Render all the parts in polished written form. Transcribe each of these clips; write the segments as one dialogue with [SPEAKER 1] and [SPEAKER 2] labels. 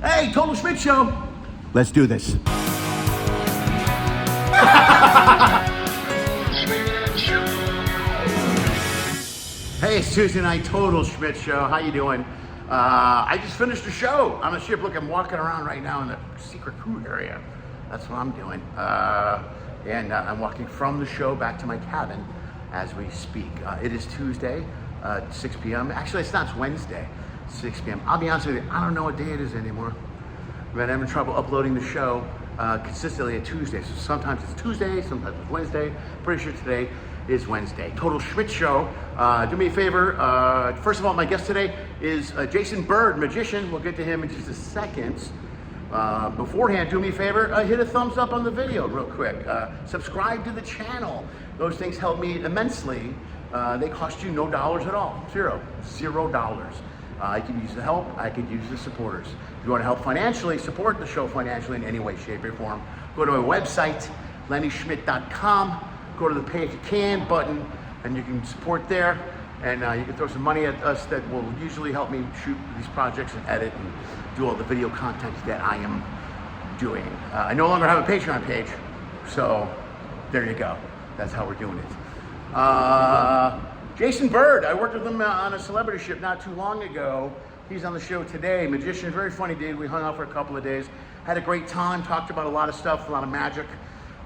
[SPEAKER 1] Hey, Total Schmidt Show. Let's do this. Hey, it's Tuesday night, Total Schmidt Show. How you doing? I just finished the show on a ship. Look, I'm walking around right now in the secret crew area. That's what I'm doing. And I'm walking from the show back to my cabin as we speak. It is Tuesday, 6 p.m. Actually, it's not. It's Wednesday, 6 p.m. I'll be honest with you, I don't know what day it is anymore. I've been having trouble uploading the show consistently at Tuesday. So sometimes it's Tuesday, sometimes it's Wednesday. Pretty sure today is Wednesday. Total Schmidt Show. Do me a favor. First of all, my guest today is Jason Bird, magician. We'll get to him in just a second. Beforehand, do me a favor, hit a thumbs up on the video real quick. Subscribe to the channel. Those things help me immensely. They cost you no dollars at all. $0. I could use the help. I could use the supporters. If you want to help financially, support the show financially in any way, shape, or form, go to my website, LennySchmidt.com. Go to the Pay If You Can button, and you can support there. And you can throw some money at us that will usually help me shoot these projects and edit and do all the video content that I am doing. I no longer have a Patreon page, so there you go. That's how we're doing it. Jason Bird, I worked with him on a celebrity ship not too long ago. He's on the show today. Magician, very funny dude. We hung out for a couple of days. Had a great time, talked about a lot of stuff, a lot of magic,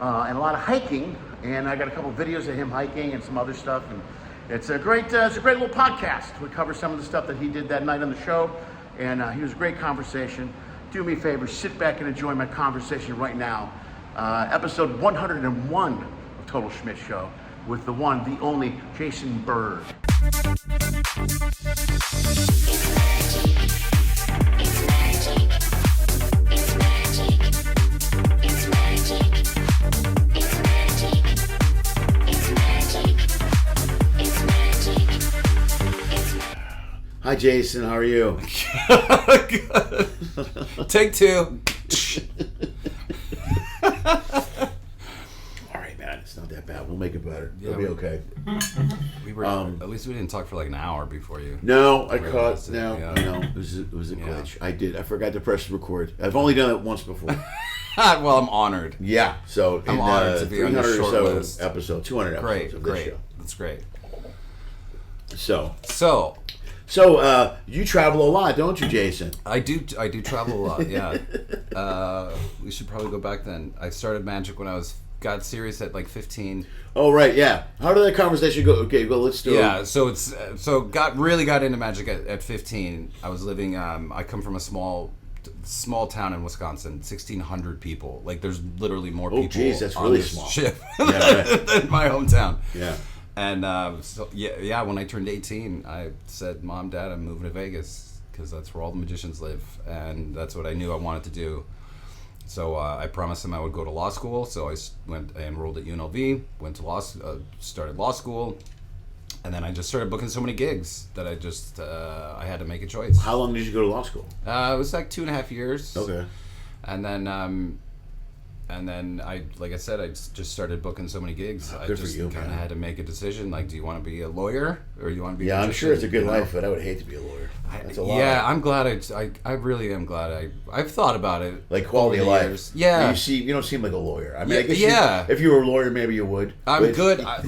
[SPEAKER 1] and a lot of hiking. And I got a couple of videos of him hiking and some other stuff. And it's a great little podcast. We cover some of the stuff that he did that night on the show. And he was a great conversation. Do me a favor, sit back and enjoy my conversation right now. Episode 101 of Total Schmidt Show with the one, the only Jason Bird. Hi, Jason. How are you?
[SPEAKER 2] Good. Take two.
[SPEAKER 1] All right, man. It's not that bad. We'll make it better. It'll be okay.
[SPEAKER 2] We were at least we didn't talk for like an hour before you.
[SPEAKER 1] No, I caught. No, it was a glitch. I did. I forgot to press record. I've only done it once before.
[SPEAKER 2] Well, I'm honored.
[SPEAKER 1] Yeah. So
[SPEAKER 2] I'm honored to be on your short list.
[SPEAKER 1] Episode 200 episodes of this show.
[SPEAKER 2] That's great.
[SPEAKER 1] So you travel a lot, don't you, Jason?
[SPEAKER 2] I do travel a lot. Yeah. We should probably go back then. I started magic when I got serious at like 15.
[SPEAKER 1] Oh right, yeah. How did that conversation go? Okay, well let's do it.
[SPEAKER 2] Yeah. So got into magic at 15. I was living. I come from a small town in Wisconsin, 1,600 people. Like there's literally more people. Oh geez, that's really small. Ship than my hometown.
[SPEAKER 1] Yeah.
[SPEAKER 2] And when I turned 18, I said, Mom, Dad, I'm moving to Vegas because that's where all the magicians live. And that's what I knew I wanted to do. So I promised them I would go to law school. So I enrolled at UNLV, went to started law school. And then I just started booking so many gigs that I had to make a choice.
[SPEAKER 1] How long did you go to law school?
[SPEAKER 2] It was like 2.5 years.
[SPEAKER 1] Okay.
[SPEAKER 2] And then I just started booking so many gigs. I just kind of had to make a decision. Like, do you want to be a lawyer or do you want to be?
[SPEAKER 1] Yeah, I'm sure it's a good life, but I would hate to be a lawyer. That's a lot.
[SPEAKER 2] Yeah, I'm glad. I really am glad. I've thought about it.
[SPEAKER 1] Like quality of life.
[SPEAKER 2] Years. Yeah.
[SPEAKER 1] You don't seem like a lawyer. I mean, I guess if you were a lawyer, maybe you would.
[SPEAKER 2] I'm good. I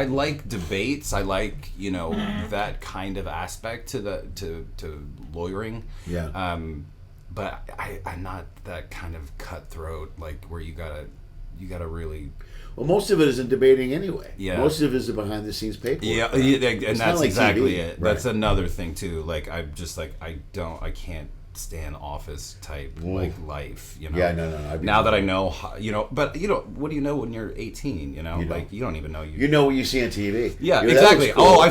[SPEAKER 2] like debates. I like that kind of aspect to lawyering.
[SPEAKER 1] Yeah.
[SPEAKER 2] But I'm not that kind of cutthroat, like where you gotta really.
[SPEAKER 1] Well, most of it isn't debating anyway.
[SPEAKER 2] Yeah.
[SPEAKER 1] Most of it is behind the scenes paperwork.
[SPEAKER 2] Yeah, and that's like exactly
[SPEAKER 1] TV.
[SPEAKER 2] it.
[SPEAKER 1] Right.
[SPEAKER 2] That's another thing too. Like I'm just like I can't stand office type like life.
[SPEAKER 1] Yeah, no.
[SPEAKER 2] Now that I know, but what do you know when you're 18? You don't even know.
[SPEAKER 1] You know what you see on TV.
[SPEAKER 2] Yeah, exactly. Cool. I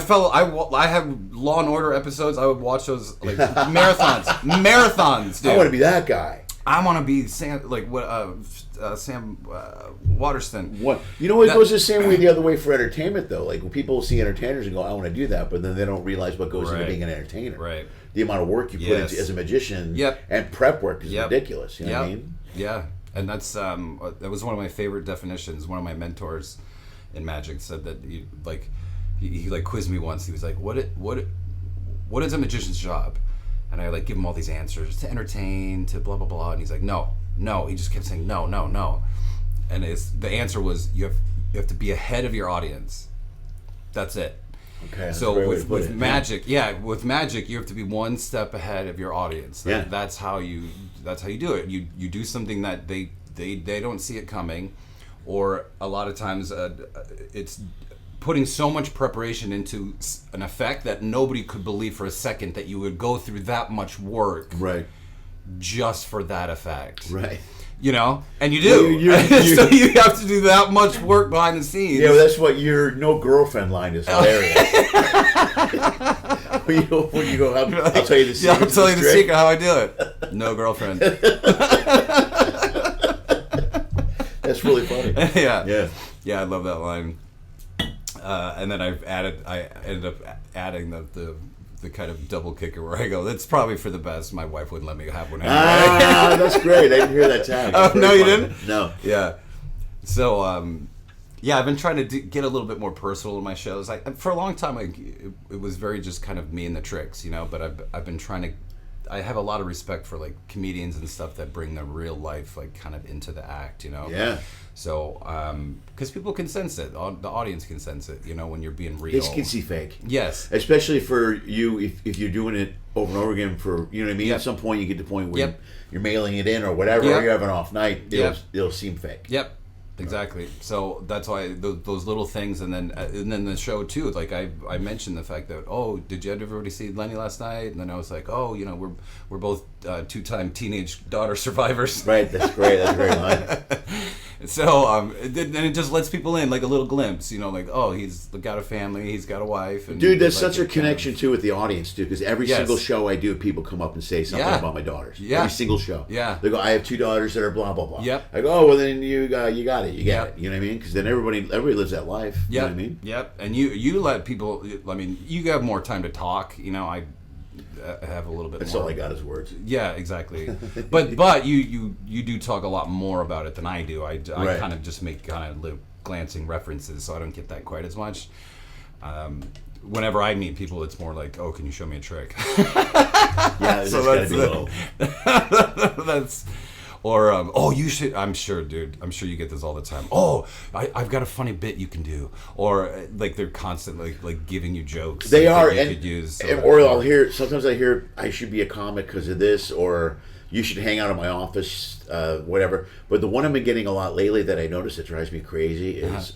[SPEAKER 2] have Law and Order episodes. I would watch those like marathons. Dude.
[SPEAKER 1] I want to be that guy.
[SPEAKER 2] I want to be Sam Waterston.
[SPEAKER 1] What? You know what? It goes the same way the other way for entertainment, though. Like when people see entertainers and go, "I want to do that," but then they don't realize what goes into being an entertainer.
[SPEAKER 2] Right.
[SPEAKER 1] The amount of work you put into as a magician.
[SPEAKER 2] Yep.
[SPEAKER 1] And prep work is ridiculous. You know what I mean?
[SPEAKER 2] Yeah. And that's that was one of my favorite definitions. One of my mentors in magic said that he quizzed me once. He was like, "What is a magician's job?" And I like give him all these answers to entertain, to blah blah blah, and he's like, no. He just kept saying no. And the answer was you have to be ahead of your audience. That's it.
[SPEAKER 3] Okay.
[SPEAKER 2] So with magic, with magic, you have to be one step ahead of your audience. That's how you do it. You do something that they don't see it coming, or a lot of times it's putting so much preparation into an effect that nobody could believe for a second that you would go through that much work,
[SPEAKER 3] right,
[SPEAKER 2] just for that effect,
[SPEAKER 3] right.
[SPEAKER 2] You know, and you do.
[SPEAKER 3] Well,
[SPEAKER 2] so you have to do that much work behind the scenes.
[SPEAKER 3] Yeah, well, that's what your no girlfriend line is hilarious. when you go, I'll tell you the secret.
[SPEAKER 2] Yeah, I'll tell you the secret how I do it. No girlfriend.
[SPEAKER 3] That's really funny.
[SPEAKER 2] Yeah, I love that line. And then I ended up adding the kind of double kicker where I go, that's probably for the best. My wife wouldn't let me have one anyway.
[SPEAKER 3] That's great. I didn't hear that tag.
[SPEAKER 2] Oh, no, you didn't?
[SPEAKER 3] No.
[SPEAKER 2] Yeah. So, I've been trying to get a little bit more personal in my shows. For a long time, it was very just kind of me and the tricks, you know, but I've been trying to, I have a lot of respect for like comedians and stuff that bring their real life like kind of into the act, you know?
[SPEAKER 3] Yeah.
[SPEAKER 2] So, because people can sense it, the audience can sense it, you know, when you're being real.
[SPEAKER 3] They can see fake.
[SPEAKER 2] Yes.
[SPEAKER 3] Especially for you, if you're doing it over and over again for, you know what I mean?
[SPEAKER 2] Yep.
[SPEAKER 3] At some point you get to the point where you're mailing it in or whatever, or you're having an off night, it'll seem fake.
[SPEAKER 2] Yep. Exactly. So that's why those little things, and then the show too. Like I mentioned the fact that, oh, did you everybody see Lenny last night? And then I was like, oh, you know, we're both 2-time teenage daughter survivors.
[SPEAKER 3] Right. That's great. That's a great line.
[SPEAKER 2] So and it just lets people in like a little glimpse, you know, like, oh, he's got a family, he's got a wife. And
[SPEAKER 3] dude, there's such a connection too with the audience, dude. Because every
[SPEAKER 2] Yes.
[SPEAKER 3] single show I do, people come up and say something about my daughters.
[SPEAKER 2] Yeah.
[SPEAKER 3] Every single show.
[SPEAKER 2] Yeah.
[SPEAKER 3] They go, I have 2 daughters that are blah blah blah.
[SPEAKER 2] Yep.
[SPEAKER 3] I go, oh, well then you got it, you get it. You know what I mean? Because then everybody lives that life. You know what I mean?
[SPEAKER 2] Yep. And you let people. I mean, you have more time to talk. You know, I have a little bit.
[SPEAKER 3] That's
[SPEAKER 2] more.
[SPEAKER 3] all I got is words.
[SPEAKER 2] Yeah, exactly. but you do talk a lot more about it than I do. I kind of just make kind of glancing references, so I don't get that quite as much. Whenever I meet people, it's more like, oh, can you show me a trick?
[SPEAKER 3] Yeah, so that's gotta be a little.
[SPEAKER 2] That's. Or, oh, you should, I'm sure, dude, I'm sure you get this all the time. Oh, I've got a funny bit you can do. Or, like, they're constantly, like giving you jokes.
[SPEAKER 3] They are,
[SPEAKER 2] that you could use.
[SPEAKER 3] Or I'll hear, sometimes I hear, I should be a comic because of this, or you should hang out in my office, whatever. But the one I've been getting a lot lately that I notice that drives me crazy is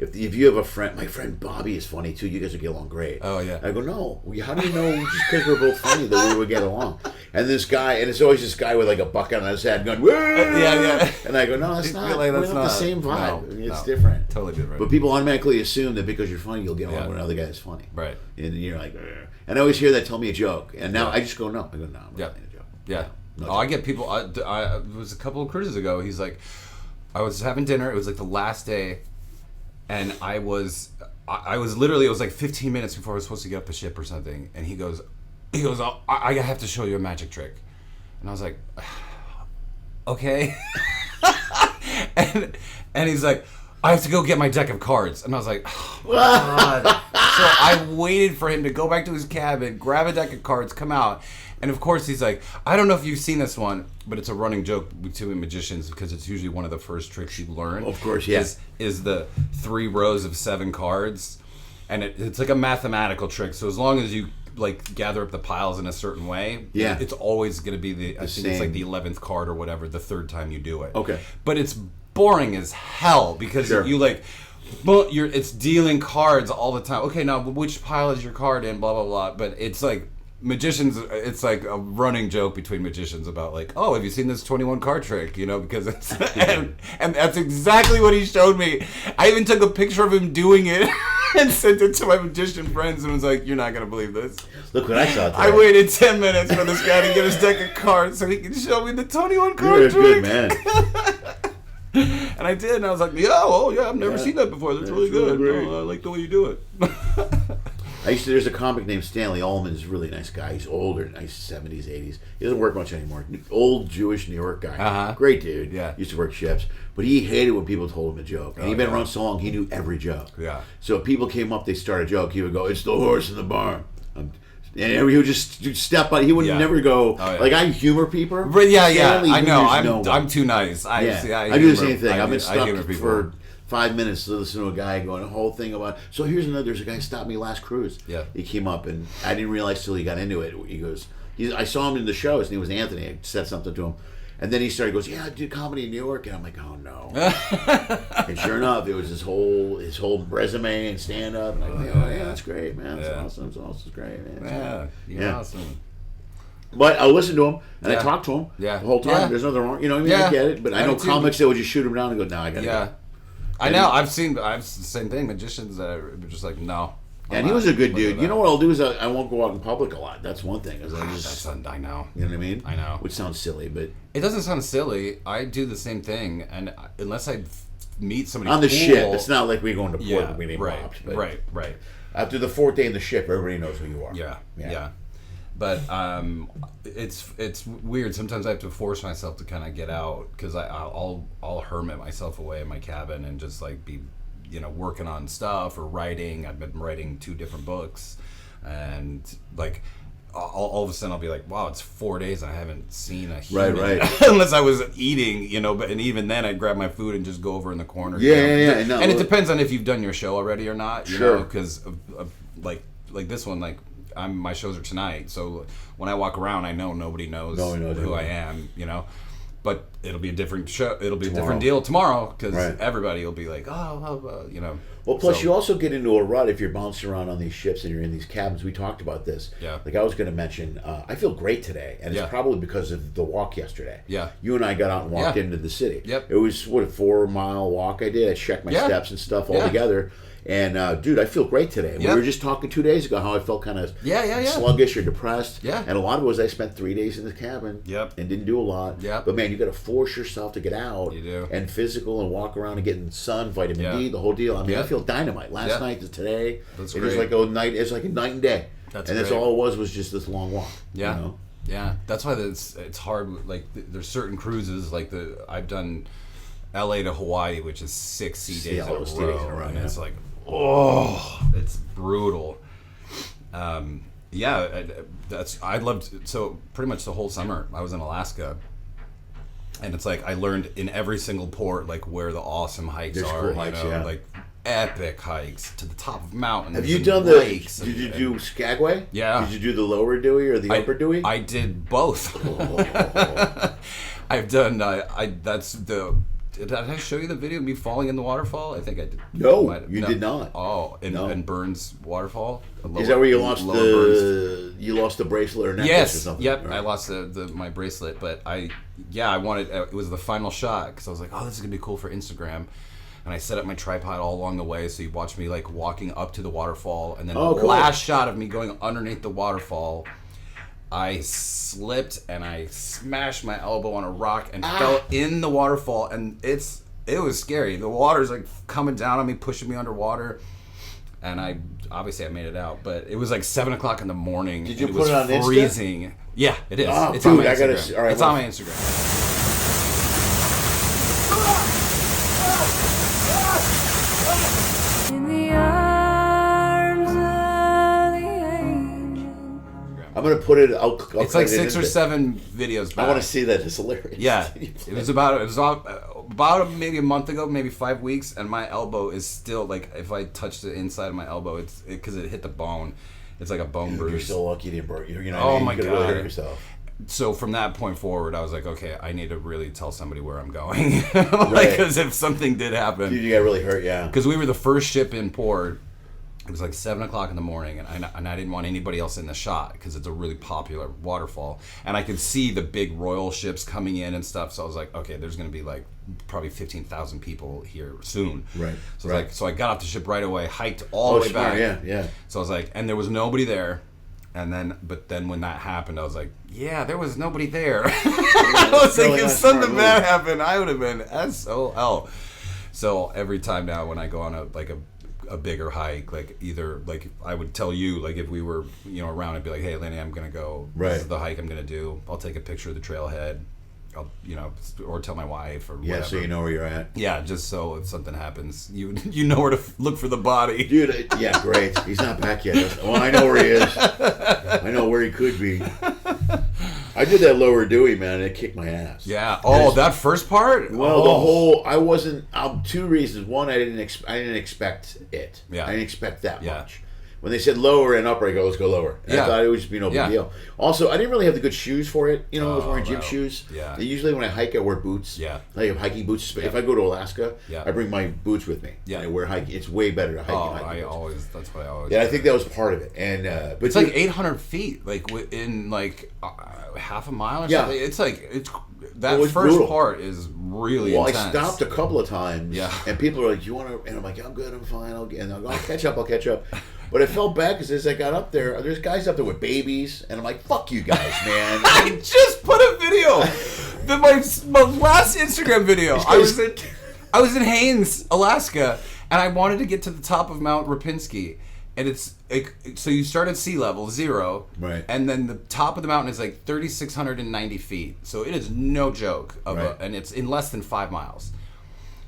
[SPEAKER 3] if you have a friend, my friend Bobby is funny too, you guys would get along great.
[SPEAKER 2] Oh, yeah.
[SPEAKER 3] I go, no, how do you know just because we're both funny that we would get along? And this guy, and it's always this guy with like a bucket on his head going, woo!
[SPEAKER 2] Yeah.
[SPEAKER 3] And I go, no, that's not.
[SPEAKER 2] Really,
[SPEAKER 3] That's
[SPEAKER 2] that's
[SPEAKER 3] not the
[SPEAKER 2] not.
[SPEAKER 3] same vibe.
[SPEAKER 2] No,
[SPEAKER 3] It's
[SPEAKER 2] no.
[SPEAKER 3] different.
[SPEAKER 2] Totally different.
[SPEAKER 3] But people automatically assume that because you're funny, you'll get along with another guy that's funny.
[SPEAKER 2] Right.
[SPEAKER 3] And you're like, ugh. And I always hear that, tell me a joke. And now I just go, no. I go, no, I'm not telling a joke.
[SPEAKER 2] Yeah.
[SPEAKER 3] No,
[SPEAKER 2] I get people. It was a couple of cruises ago. He's like, I was having dinner. It was like the last day, and I was literally. It was like 15 minutes before I was supposed to get up the ship or something. And he goes, oh, I have to show you a magic trick. And I was like, okay. and he's like, I have to go get my deck of cards. And I was like, oh my God. So I waited for him to go back to his cabin, grab a deck of cards, come out. And of course he's like, I don't know if you've seen this one, but it's a running joke between magicians because it's usually one of the first tricks you learn.
[SPEAKER 3] Of course, yeah.
[SPEAKER 2] Is the 3 rows of 7 cards. And it's like a mathematical trick. So as long as you like gather up the piles in a certain way, it's always going to be I think it's like the 11th card or whatever the third time you do it.
[SPEAKER 3] Okay.
[SPEAKER 2] But it's boring as hell because you like, well, it's dealing cards all the time. Okay, now which pile is your card in? Blah blah blah. But it's like magicians. It's like a running joke between magicians about like, oh, have you seen this 21 card trick? You know, because it's and that's exactly what he showed me. I even took a picture of him doing it and sent it to my magician friends and was like, you're not gonna believe this.
[SPEAKER 3] Look what I saw today.
[SPEAKER 2] I waited 10 minutes for this guy to get his deck of cards so he could show me the 21 card
[SPEAKER 3] You're a
[SPEAKER 2] trick.
[SPEAKER 3] good man.
[SPEAKER 2] And I did, and I was like, I've never seen that before. That's really good.
[SPEAKER 3] Really
[SPEAKER 2] I like the way you do it.
[SPEAKER 3] There's a comic named Stanley Ullman. He's a really nice guy. He's older, nice 70s, 80s. He doesn't work much anymore. Old Jewish New York guy. Great dude.
[SPEAKER 2] Yeah.
[SPEAKER 3] Used to work shifts. But he hated when people told him a joke. And he'd been around so long, he knew every joke.
[SPEAKER 2] Yeah.
[SPEAKER 3] So if people came up, they start a joke, he would go, it's the horse in the barn. And he would just step on. He would never go.
[SPEAKER 2] Oh, yeah.
[SPEAKER 3] Like I humor people.
[SPEAKER 2] But yeah. I know.
[SPEAKER 3] No
[SPEAKER 2] I'm too nice. I
[SPEAKER 3] do the same thing. I've been
[SPEAKER 2] I humor
[SPEAKER 3] stuck
[SPEAKER 2] people.
[SPEAKER 3] for 5 minutes to listen to a guy going a whole thing about. So here's another. There's a guy stopped me last cruise.
[SPEAKER 2] Yeah.
[SPEAKER 3] He came up and I didn't realize till he got into it. He goes. I saw him in the show. His name was Anthony. I said something to him. And then he started, goes, yeah, I do comedy in New York. And I'm like, oh, no. And sure enough, it was his whole resume and stand-up. And I'm like, yeah, that's great, man. That's awesome. That's awesome. That's great, man.
[SPEAKER 2] You're awesome.
[SPEAKER 3] But I listened to him, and I talked to him the whole time.
[SPEAKER 2] Yeah.
[SPEAKER 3] There's nothing wrong. You know what I mean? I get it. But I know comics that would just shoot him down and go, no, I got to go.
[SPEAKER 2] I know. I've the same thing. Magicians that are just like, no.
[SPEAKER 3] And he was a good dude. You know what I'll do is I won't go out in public a lot. That's one thing.
[SPEAKER 2] I know.
[SPEAKER 3] You know what I mean?
[SPEAKER 2] I know.
[SPEAKER 3] Which sounds silly, but
[SPEAKER 2] it doesn't sound silly. I do the same thing, and unless I meet somebody
[SPEAKER 3] on the
[SPEAKER 2] cool,
[SPEAKER 3] ship, it's not like we're going to port and we need robbed. But
[SPEAKER 2] right.
[SPEAKER 3] After the 4th day in the ship, everybody knows who you are.
[SPEAKER 2] Yeah. But it's weird. Sometimes I have to force myself to kind of get out because I'll hermit myself away in my cabin and just like be, working on stuff or writing. I've been writing 2 different books, and like all of a sudden I'll be like, wow, it's 4 days and I haven't seen a human.
[SPEAKER 3] Right.
[SPEAKER 2] Unless I was eating, but and even then I grab my food and just go over in the corner.
[SPEAKER 3] Yeah.
[SPEAKER 2] No, and it depends on if you've done your show already or not.
[SPEAKER 3] Sure.
[SPEAKER 2] Because like this one, like my shows are tonight, so when I walk around, I know nobody knows who I am. But it'll be a different show. It'll be a different deal tomorrow because everybody will be like,
[SPEAKER 3] Well, plus you also get into a rut if you're bouncing around on these ships and you're in these cabins. We talked about this.
[SPEAKER 2] Yeah.
[SPEAKER 3] Like I was going to mention, I feel great today, and it's probably because of the walk yesterday.
[SPEAKER 2] Yeah.
[SPEAKER 3] You and I got out and walked into the city.
[SPEAKER 2] Yep.
[SPEAKER 3] It was, a 4-mile walk I did. I checked my steps and stuff all together. And, dude, I feel great today. We were just talking 2 days ago how I felt kind of sluggish or depressed.
[SPEAKER 2] Yeah.
[SPEAKER 3] And a lot of it was I spent 3 days in the cabin and didn't do a lot.
[SPEAKER 2] Yep.
[SPEAKER 3] But, man, you got to force yourself to get out.
[SPEAKER 2] You do.
[SPEAKER 3] And physical and walk around and get in the sun, vitamin D, the whole deal. I mean, I feel dynamite. Last night to today, it's like a night. It's like a night and day. That's all it was just this long walk.
[SPEAKER 2] Yeah. Yeah. That's why it's hard. Like, there's certain cruises, like I've done LA to Hawaii, which is 6 sea days in a row. And it's like, it's brutal. I loved, so pretty much the whole summer I was in Alaska, and it's like I learned in every single port like where the awesome hikes are.
[SPEAKER 3] Cool hikes,
[SPEAKER 2] like epic hikes to the top of mountains.
[SPEAKER 3] Have you done did you do Skagway?
[SPEAKER 2] Yeah.
[SPEAKER 3] Did you do the lower Dewey or the upper Dewey?
[SPEAKER 2] I did both. I've done did I show you the video of me falling in the waterfall? I think I did.
[SPEAKER 3] No, you did not.
[SPEAKER 2] Oh, in Burns Waterfall.
[SPEAKER 3] Is that where you lost the bracelet or necklace or something?
[SPEAKER 2] Yep. Right. I lost my bracelet, but I wanted. It was the final shot because I was like, oh, this is gonna be cool for Instagram. And I set up my tripod all along the way, so you watch me like walking up to the waterfall, and then last shot of me going underneath the waterfall. I slipped and I smashed my elbow on a rock and fell in the waterfall, and it was scary. The water's like coming down on me, pushing me underwater, and I made it out, but it was like 7:00 in the morning.
[SPEAKER 3] Did you
[SPEAKER 2] put
[SPEAKER 3] it on Insta?
[SPEAKER 2] Freezing. Yeah, it is.
[SPEAKER 3] Oh,
[SPEAKER 2] it's
[SPEAKER 3] dude,
[SPEAKER 2] on my Instagram.
[SPEAKER 3] All right,
[SPEAKER 2] it's on my Instagram.
[SPEAKER 3] I'm gonna put it.
[SPEAKER 2] It's like 6 or 7 videos back.
[SPEAKER 3] I want to see that. It's hilarious.
[SPEAKER 2] Yeah, it was about maybe a month ago, maybe 5 weeks, and my elbow is still like if I touch the inside of my elbow, it's because it hit the bone. It's like a bone bruise.
[SPEAKER 3] You're so lucky you didn't break.
[SPEAKER 2] Oh my God!
[SPEAKER 3] Really hurt yourself.
[SPEAKER 2] So from that point forward, I was like, okay, I need to really tell somebody where I'm going, because if something did happen,
[SPEAKER 3] you got really hurt. Yeah.
[SPEAKER 2] Because we were the first ship in port. It was like 7:00 in the morning, and I didn't want anybody else in the shot because it's a really popular waterfall, and I could see the big royal ships coming in and stuff. So I was like, okay, there's going to be like probably 15,000 people here soon.
[SPEAKER 3] Right.
[SPEAKER 2] So I was like, so I got off the ship right away, hiked all the way back.
[SPEAKER 3] Yeah.
[SPEAKER 2] So I was like, and there was nobody there, but then when that happened, I was like, yeah, there was nobody there. I was like, if something bad happened, I would have been SOL. So every time now when I go on a bigger hike, like either like I would tell you, like if we were around, I'd be like, hey Lenny, I'm gonna go, this is the hike I'm gonna do, I'll take a picture of the trailhead, I'll or tell my wife or
[SPEAKER 3] Yeah,
[SPEAKER 2] whatever.
[SPEAKER 3] so you know where you're at.
[SPEAKER 2] Yeah, just so if something happens, you know where to look for the body.
[SPEAKER 3] Dude, yeah, great. He's not back yet. Well, I know where he is. I know where he could be. I did that Lower Dewey, man, and it kicked my ass.
[SPEAKER 2] Yeah. Oh, that first part?
[SPEAKER 3] Well, the whole, I wasn't, two reasons. One, I didn't expect it.
[SPEAKER 2] Yeah.
[SPEAKER 3] I didn't expect that
[SPEAKER 2] Yeah.
[SPEAKER 3] much. When they said lower and upper, I go, let's go lower. And I thought it would just be no big deal. Also, I didn't really have the good shoes for it. I was wearing gym shoes.
[SPEAKER 2] Yeah.
[SPEAKER 3] And usually when I hike, I wear boots.
[SPEAKER 2] Yeah.
[SPEAKER 3] I have hiking boots. If I go to Alaska,
[SPEAKER 2] Yeah.
[SPEAKER 3] I bring my boots with me.
[SPEAKER 2] Yeah.
[SPEAKER 3] And I wear hiking. It's way better to hike in hiking boots.
[SPEAKER 2] That's what I always
[SPEAKER 3] Yeah, I
[SPEAKER 2] do.
[SPEAKER 3] think that was part of it. And but
[SPEAKER 2] It's like 800 feet, like within like half a mile or
[SPEAKER 3] Yeah.
[SPEAKER 2] something. It's like, that
[SPEAKER 3] was
[SPEAKER 2] first
[SPEAKER 3] brutal.
[SPEAKER 2] part is really intense.
[SPEAKER 3] I stopped a couple of times.
[SPEAKER 2] Yeah.
[SPEAKER 3] And people are like, "You want to?" And I'm like, "I'm good. I'm fine. I'll catch up. I'll catch up." But I felt bad because as I got up there's guys up there with babies, and I'm like, "Fuck you guys, man."
[SPEAKER 2] I just put a video. My last Instagram video. I was in Haines, Alaska, and I wanted to get to the top of Mount Rapinski. And so you start at sea level, 0.
[SPEAKER 3] Right.
[SPEAKER 2] And then the top of the mountain is like 3,690 feet. So it is no joke.
[SPEAKER 3] Right.
[SPEAKER 2] And it's in less than 5 miles.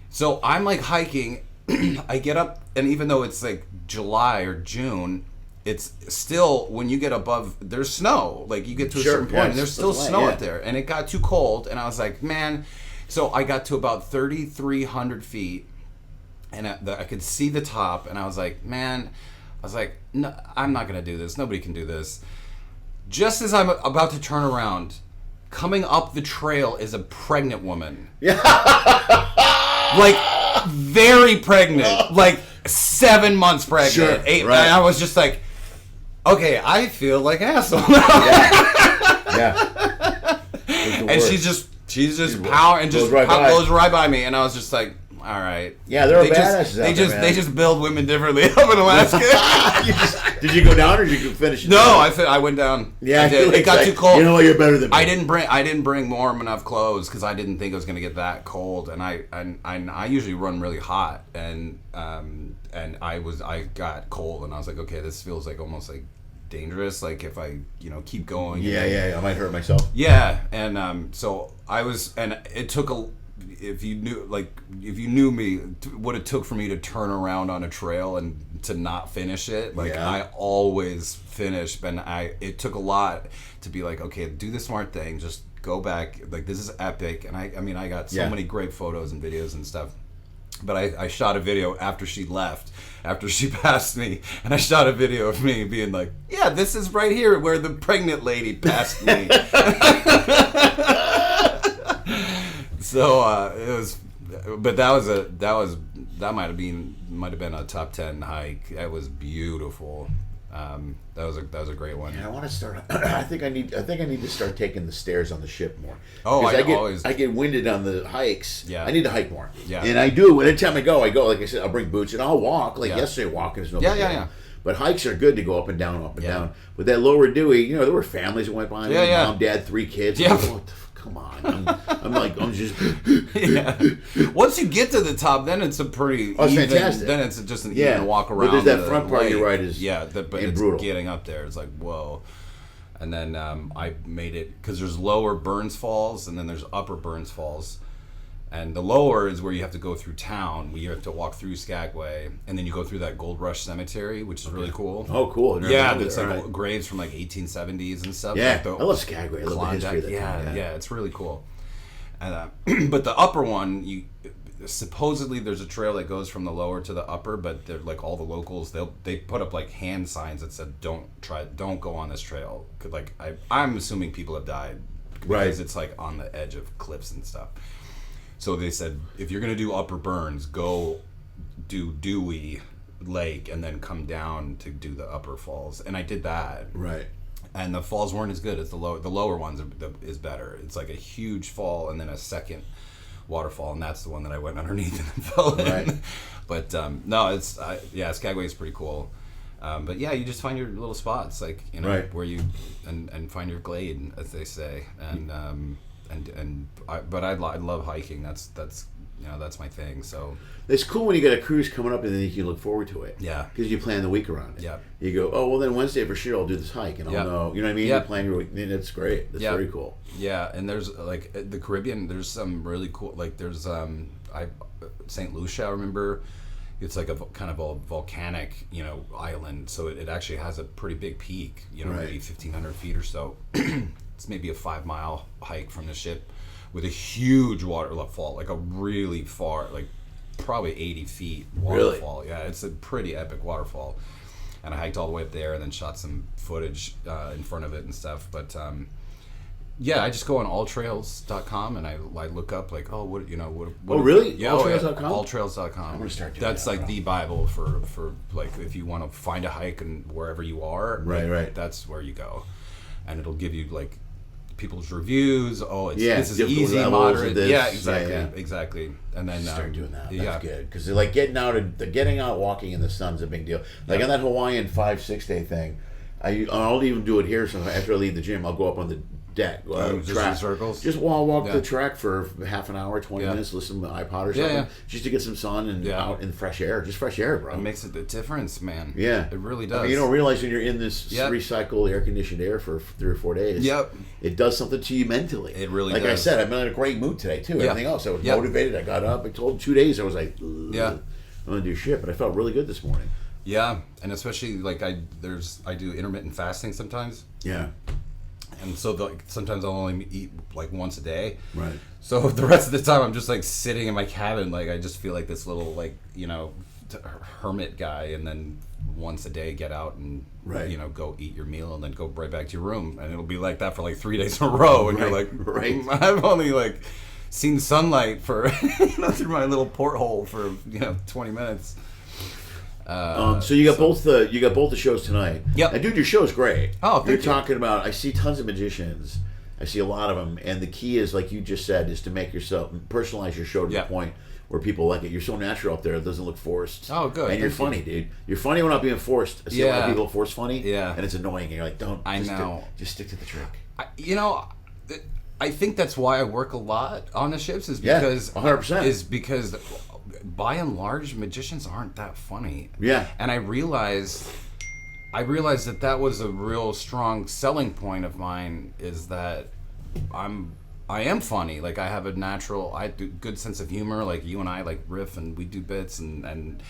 [SPEAKER 2] So I'm like hiking. I get up, and even though it's like July or June, it's still, when you get above, there's snow. Like you get to a certain point, and there's still snow up there. And it got too cold, and I was like, man. So I got to about 3,300 feet, and I could see the top, and I was like, man. I was like, no, I'm not going to do this. Nobody can do this. Just as I'm about to turn around, coming up the trail is a pregnant woman. Yeah. Like, very pregnant. Like, 7 months pregnant.
[SPEAKER 3] Sure,
[SPEAKER 2] 8.
[SPEAKER 3] right.
[SPEAKER 2] And I was just like, okay, I feel like an asshole.
[SPEAKER 3] Yeah.
[SPEAKER 2] And she's just power and just goes right by me. And I was just like, all right.
[SPEAKER 3] Yeah, they're badasses out there, man.
[SPEAKER 2] They just build women differently up in Alaska.
[SPEAKER 3] Did you go down or did you finish it?
[SPEAKER 2] No, I went down.
[SPEAKER 3] Yeah,
[SPEAKER 2] I did.
[SPEAKER 3] like,
[SPEAKER 2] It got too cold.
[SPEAKER 3] You know what? You're better than me.
[SPEAKER 2] I didn't bring warm enough clothes because I didn't think it was gonna get that cold, and I usually run really hot, and I got cold, and I was like, okay, this feels like almost like dangerous, like if I keep going.
[SPEAKER 3] Yeah, I might hurt myself.
[SPEAKER 2] Yeah, and so I was, and it took if you knew me, what it took for me to turn around on a trail and to not finish it, I always finish, and it took a lot to be like, okay, do the smart thing, just go back, like this is epic, and I got so many great photos and videos and stuff. But I shot a video after she left, after she passed me, and I shot a video of me being like, yeah, this is right here where the pregnant lady passed me. So it was, but that might have been a top 10 hike. It was beautiful. That was a great one.
[SPEAKER 3] Yeah, I want to start. I think I need to start taking the stairs on the ship more.
[SPEAKER 2] Oh,
[SPEAKER 3] I get winded on the hikes.
[SPEAKER 2] Yeah.
[SPEAKER 3] I need to hike more.
[SPEAKER 2] Yeah.
[SPEAKER 3] And I do. Anytime I go. Like I said, I'll bring boots and I'll walk. Like yesterday, walking is no big deal.
[SPEAKER 2] Yeah.
[SPEAKER 3] But hikes are good to go up and down. With that Lower Dewey, there were families that went by. Mom, dad, 3 kids.
[SPEAKER 2] Yeah.
[SPEAKER 3] Come on. I'm just.
[SPEAKER 2] Yeah. Once you get to the top, then it's a pretty.
[SPEAKER 3] Oh, it's fantastic.
[SPEAKER 2] Then it's just an even walk around.
[SPEAKER 3] But there's that front part you're right is.
[SPEAKER 2] But it's
[SPEAKER 3] brutal.
[SPEAKER 2] Getting up there, it's like whoa. And then I made it because there's lower Burns Falls and then there's upper Burns Falls. And the lower is where you have to go through town, where you have to walk through Skagway, and then you go through that Gold Rush Cemetery, which is really cool.
[SPEAKER 3] Oh, cool.
[SPEAKER 2] Yeah, it's like graves from like 1870s and stuff.
[SPEAKER 3] Yeah,
[SPEAKER 2] like
[SPEAKER 3] I love Skagway. I love the history of that.
[SPEAKER 2] Yeah, it's really cool. And but the upper one, supposedly there's a trail that goes from the lower to the upper, but they're like all the locals, they put up like hand signs that said don't go on this trail. 'Cause like I'm assuming people have died because it's like on the edge of cliffs and stuff. So they said, if you're going to do Upper Burns, go do Dewey Lake and then come down to do the Upper Falls. And I did that.
[SPEAKER 3] Right.
[SPEAKER 2] And the falls weren't as good as the lower ones is better. It's like a huge fall and then a second waterfall, and that's the one that I went underneath and fell in. Right. But no, Skagway is pretty cool. But yeah, you just find your little spots, like where you and find your glade, as they say, but I love hiking. That's that's my thing. So
[SPEAKER 3] it's cool when you got a cruise coming up and then you can look forward to it.
[SPEAKER 2] Yeah.
[SPEAKER 3] Because you plan the week around it.
[SPEAKER 2] Yeah.
[SPEAKER 3] You go, oh, well, then Wednesday for sure I'll do this hike and I'll know. You know what I mean?
[SPEAKER 2] Yeah.
[SPEAKER 3] You plan your week. And it's great. That's very cool.
[SPEAKER 2] Yeah, and there's like the Caribbean. There's some really cool. Like there's St. Lucia. I remember. It's like a kind of a volcanic, island. So it actually has a pretty big peak. Maybe 1,500 feet or so. It's maybe a 5-mile hike from the ship, with a huge waterfall, like a really far, like probably 80 feet waterfall. Really? Yeah, it's a pretty epic waterfall. And I hiked all the way up there and then shot some footage in front of it and stuff. But I just go on alltrails.com and I look up like, oh, what.
[SPEAKER 3] Oh, really?
[SPEAKER 2] Yeah,
[SPEAKER 3] alltrails.com?
[SPEAKER 2] Alltrails.com.
[SPEAKER 3] I'm gonna start doing
[SPEAKER 2] That's
[SPEAKER 3] that,
[SPEAKER 2] like the Bible for like if you want to find a hike and wherever you are.
[SPEAKER 3] Right.
[SPEAKER 2] That's where you go, and it'll give you like people's reviews. Oh, this is
[SPEAKER 3] difficult
[SPEAKER 2] easy,
[SPEAKER 3] levels of
[SPEAKER 2] moderate.
[SPEAKER 3] this.
[SPEAKER 2] Yeah, exactly. And then
[SPEAKER 3] start doing that. That's
[SPEAKER 2] yeah.
[SPEAKER 3] good because like getting out walking in the sun's a big deal. Like on that Hawaiian 5-6 day thing, I'll even do it here. So after I leave the gym, I'll go up on the deck,
[SPEAKER 2] just
[SPEAKER 3] track,
[SPEAKER 2] in circles.
[SPEAKER 3] Just walk the track for half an hour, 20 minutes, listen to iPod or something, just to get some sun and out in fresh air. Just fresh air, bro.
[SPEAKER 2] It makes a difference, man.
[SPEAKER 3] Yeah,
[SPEAKER 2] it really does.
[SPEAKER 3] I mean, you don't realize when you're in this recycled air conditioned air for 3 or 4 days.
[SPEAKER 2] Yep.
[SPEAKER 3] It does something to you mentally.
[SPEAKER 2] It really
[SPEAKER 3] does. Like I said, I've been in a great mood today too. Everything else, I was motivated. I got up. I told 2 days I was like, I'm gonna do shit, but I felt really good this morning.
[SPEAKER 2] Yeah, and especially like I do intermittent fasting sometimes.
[SPEAKER 3] Yeah.
[SPEAKER 2] And so sometimes I'll only eat like once a day.
[SPEAKER 3] Right.
[SPEAKER 2] So the rest of the time I'm just like sitting in my cabin, like I just feel like this little like hermit guy, and then once a day get out and go eat your meal and then go right back to your room, and it'll be like that for like 3 days in a row, and you're like, I've only like seen sunlight for through my little porthole for 20 minutes.
[SPEAKER 3] So you got both the shows tonight.
[SPEAKER 2] Yep.
[SPEAKER 3] And dude, your show's great.
[SPEAKER 2] Oh, thank
[SPEAKER 3] You're
[SPEAKER 2] you.
[SPEAKER 3] talking about. I see tons of magicians. I see a lot of them, and the key is, like you just said, is to make yourself personalize your show to the point where people like it. You're so natural up there; it doesn't look forced.
[SPEAKER 2] Oh, good.
[SPEAKER 3] And you're funny, dude. You're funny without being forced. I see a lot of people force funny.
[SPEAKER 2] Yeah.
[SPEAKER 3] And it's annoying. And you're like, don't.
[SPEAKER 2] I know.
[SPEAKER 3] Just stick to the trick.
[SPEAKER 2] I think that's why I work a lot on the ships is because
[SPEAKER 3] 100%.
[SPEAKER 2] Is because by and large magicians aren't that funny.
[SPEAKER 3] Yeah.
[SPEAKER 2] And I realized that was a real strong selling point of mine, is that I am funny. Like I have I do good sense of humor. Like you and I like riff and we do bits, and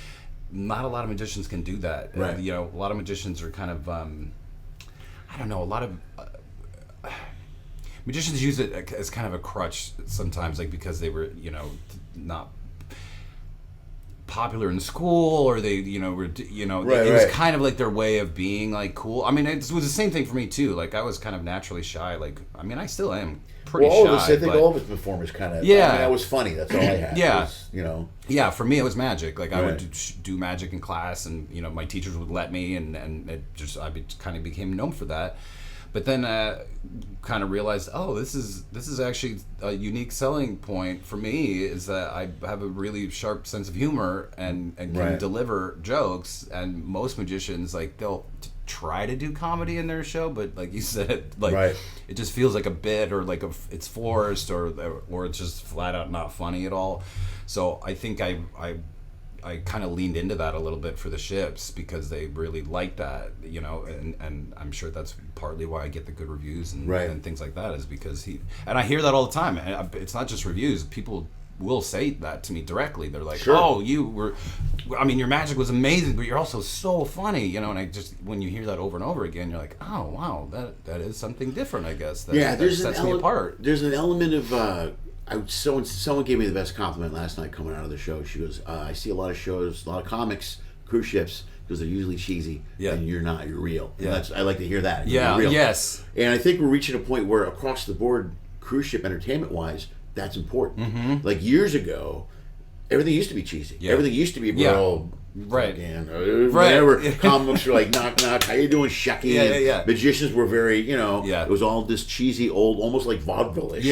[SPEAKER 2] not a lot of magicians can do that.
[SPEAKER 3] Right.
[SPEAKER 2] A lot of magicians are kind of I don't know, a lot of magicians use it as kind of a crutch sometimes, like because they were not popular in school, or they it was kind of like their way of being like cool. I mean, it was the same thing for me too. Like I was kind of naturally shy. Like I mean, I still am pretty shy.
[SPEAKER 3] I think all of us performers kind of. Yeah. I mean, I was funny. That's all I had.
[SPEAKER 2] Yeah.
[SPEAKER 3] Was,
[SPEAKER 2] Yeah, for me it was magic. Like I would do magic in class, and my teachers would let me, and it just kind of became known for that. But then kind of realized, this is actually a unique selling point for me, is that I have a really sharp sense of humor and can deliver jokes. And most magicians, like they'll try to do comedy in their show, but like you said, it just feels like a bit, or like it's forced, or it's just flat out not funny at all. So I think I kind of leaned into that a little bit for the ships, because they really like that, and I'm sure that's partly why I get the good reviews and things like that, is because and I hear that all the time. And it's not just reviews. People will say that to me directly. They're like, oh, your magic was amazing, but you're also so funny, and I just, when you hear that over and over again, you're like, oh, wow, that is something different, I guess. That sets me apart.
[SPEAKER 3] There's an element of, someone gave me the best compliment last night coming out of the show. She goes, I see a lot of shows, a lot of comics, cruise ships, because they're usually cheesy, and you're not, you're real. And I like to hear that.
[SPEAKER 2] Yeah,
[SPEAKER 3] you're real.
[SPEAKER 2] Yes.
[SPEAKER 3] And I think we're reaching a point where across the board, cruise ship entertainment-wise, that's important.
[SPEAKER 2] Mm-hmm.
[SPEAKER 3] Like years ago, everything used to be cheesy. Yeah. Everything used to be real... Whatever. Comics were like, knock, knock, how you doing, Shucky?
[SPEAKER 2] Yeah.
[SPEAKER 3] Magicians were very, it was all this cheesy, old, almost like vaudeville-ish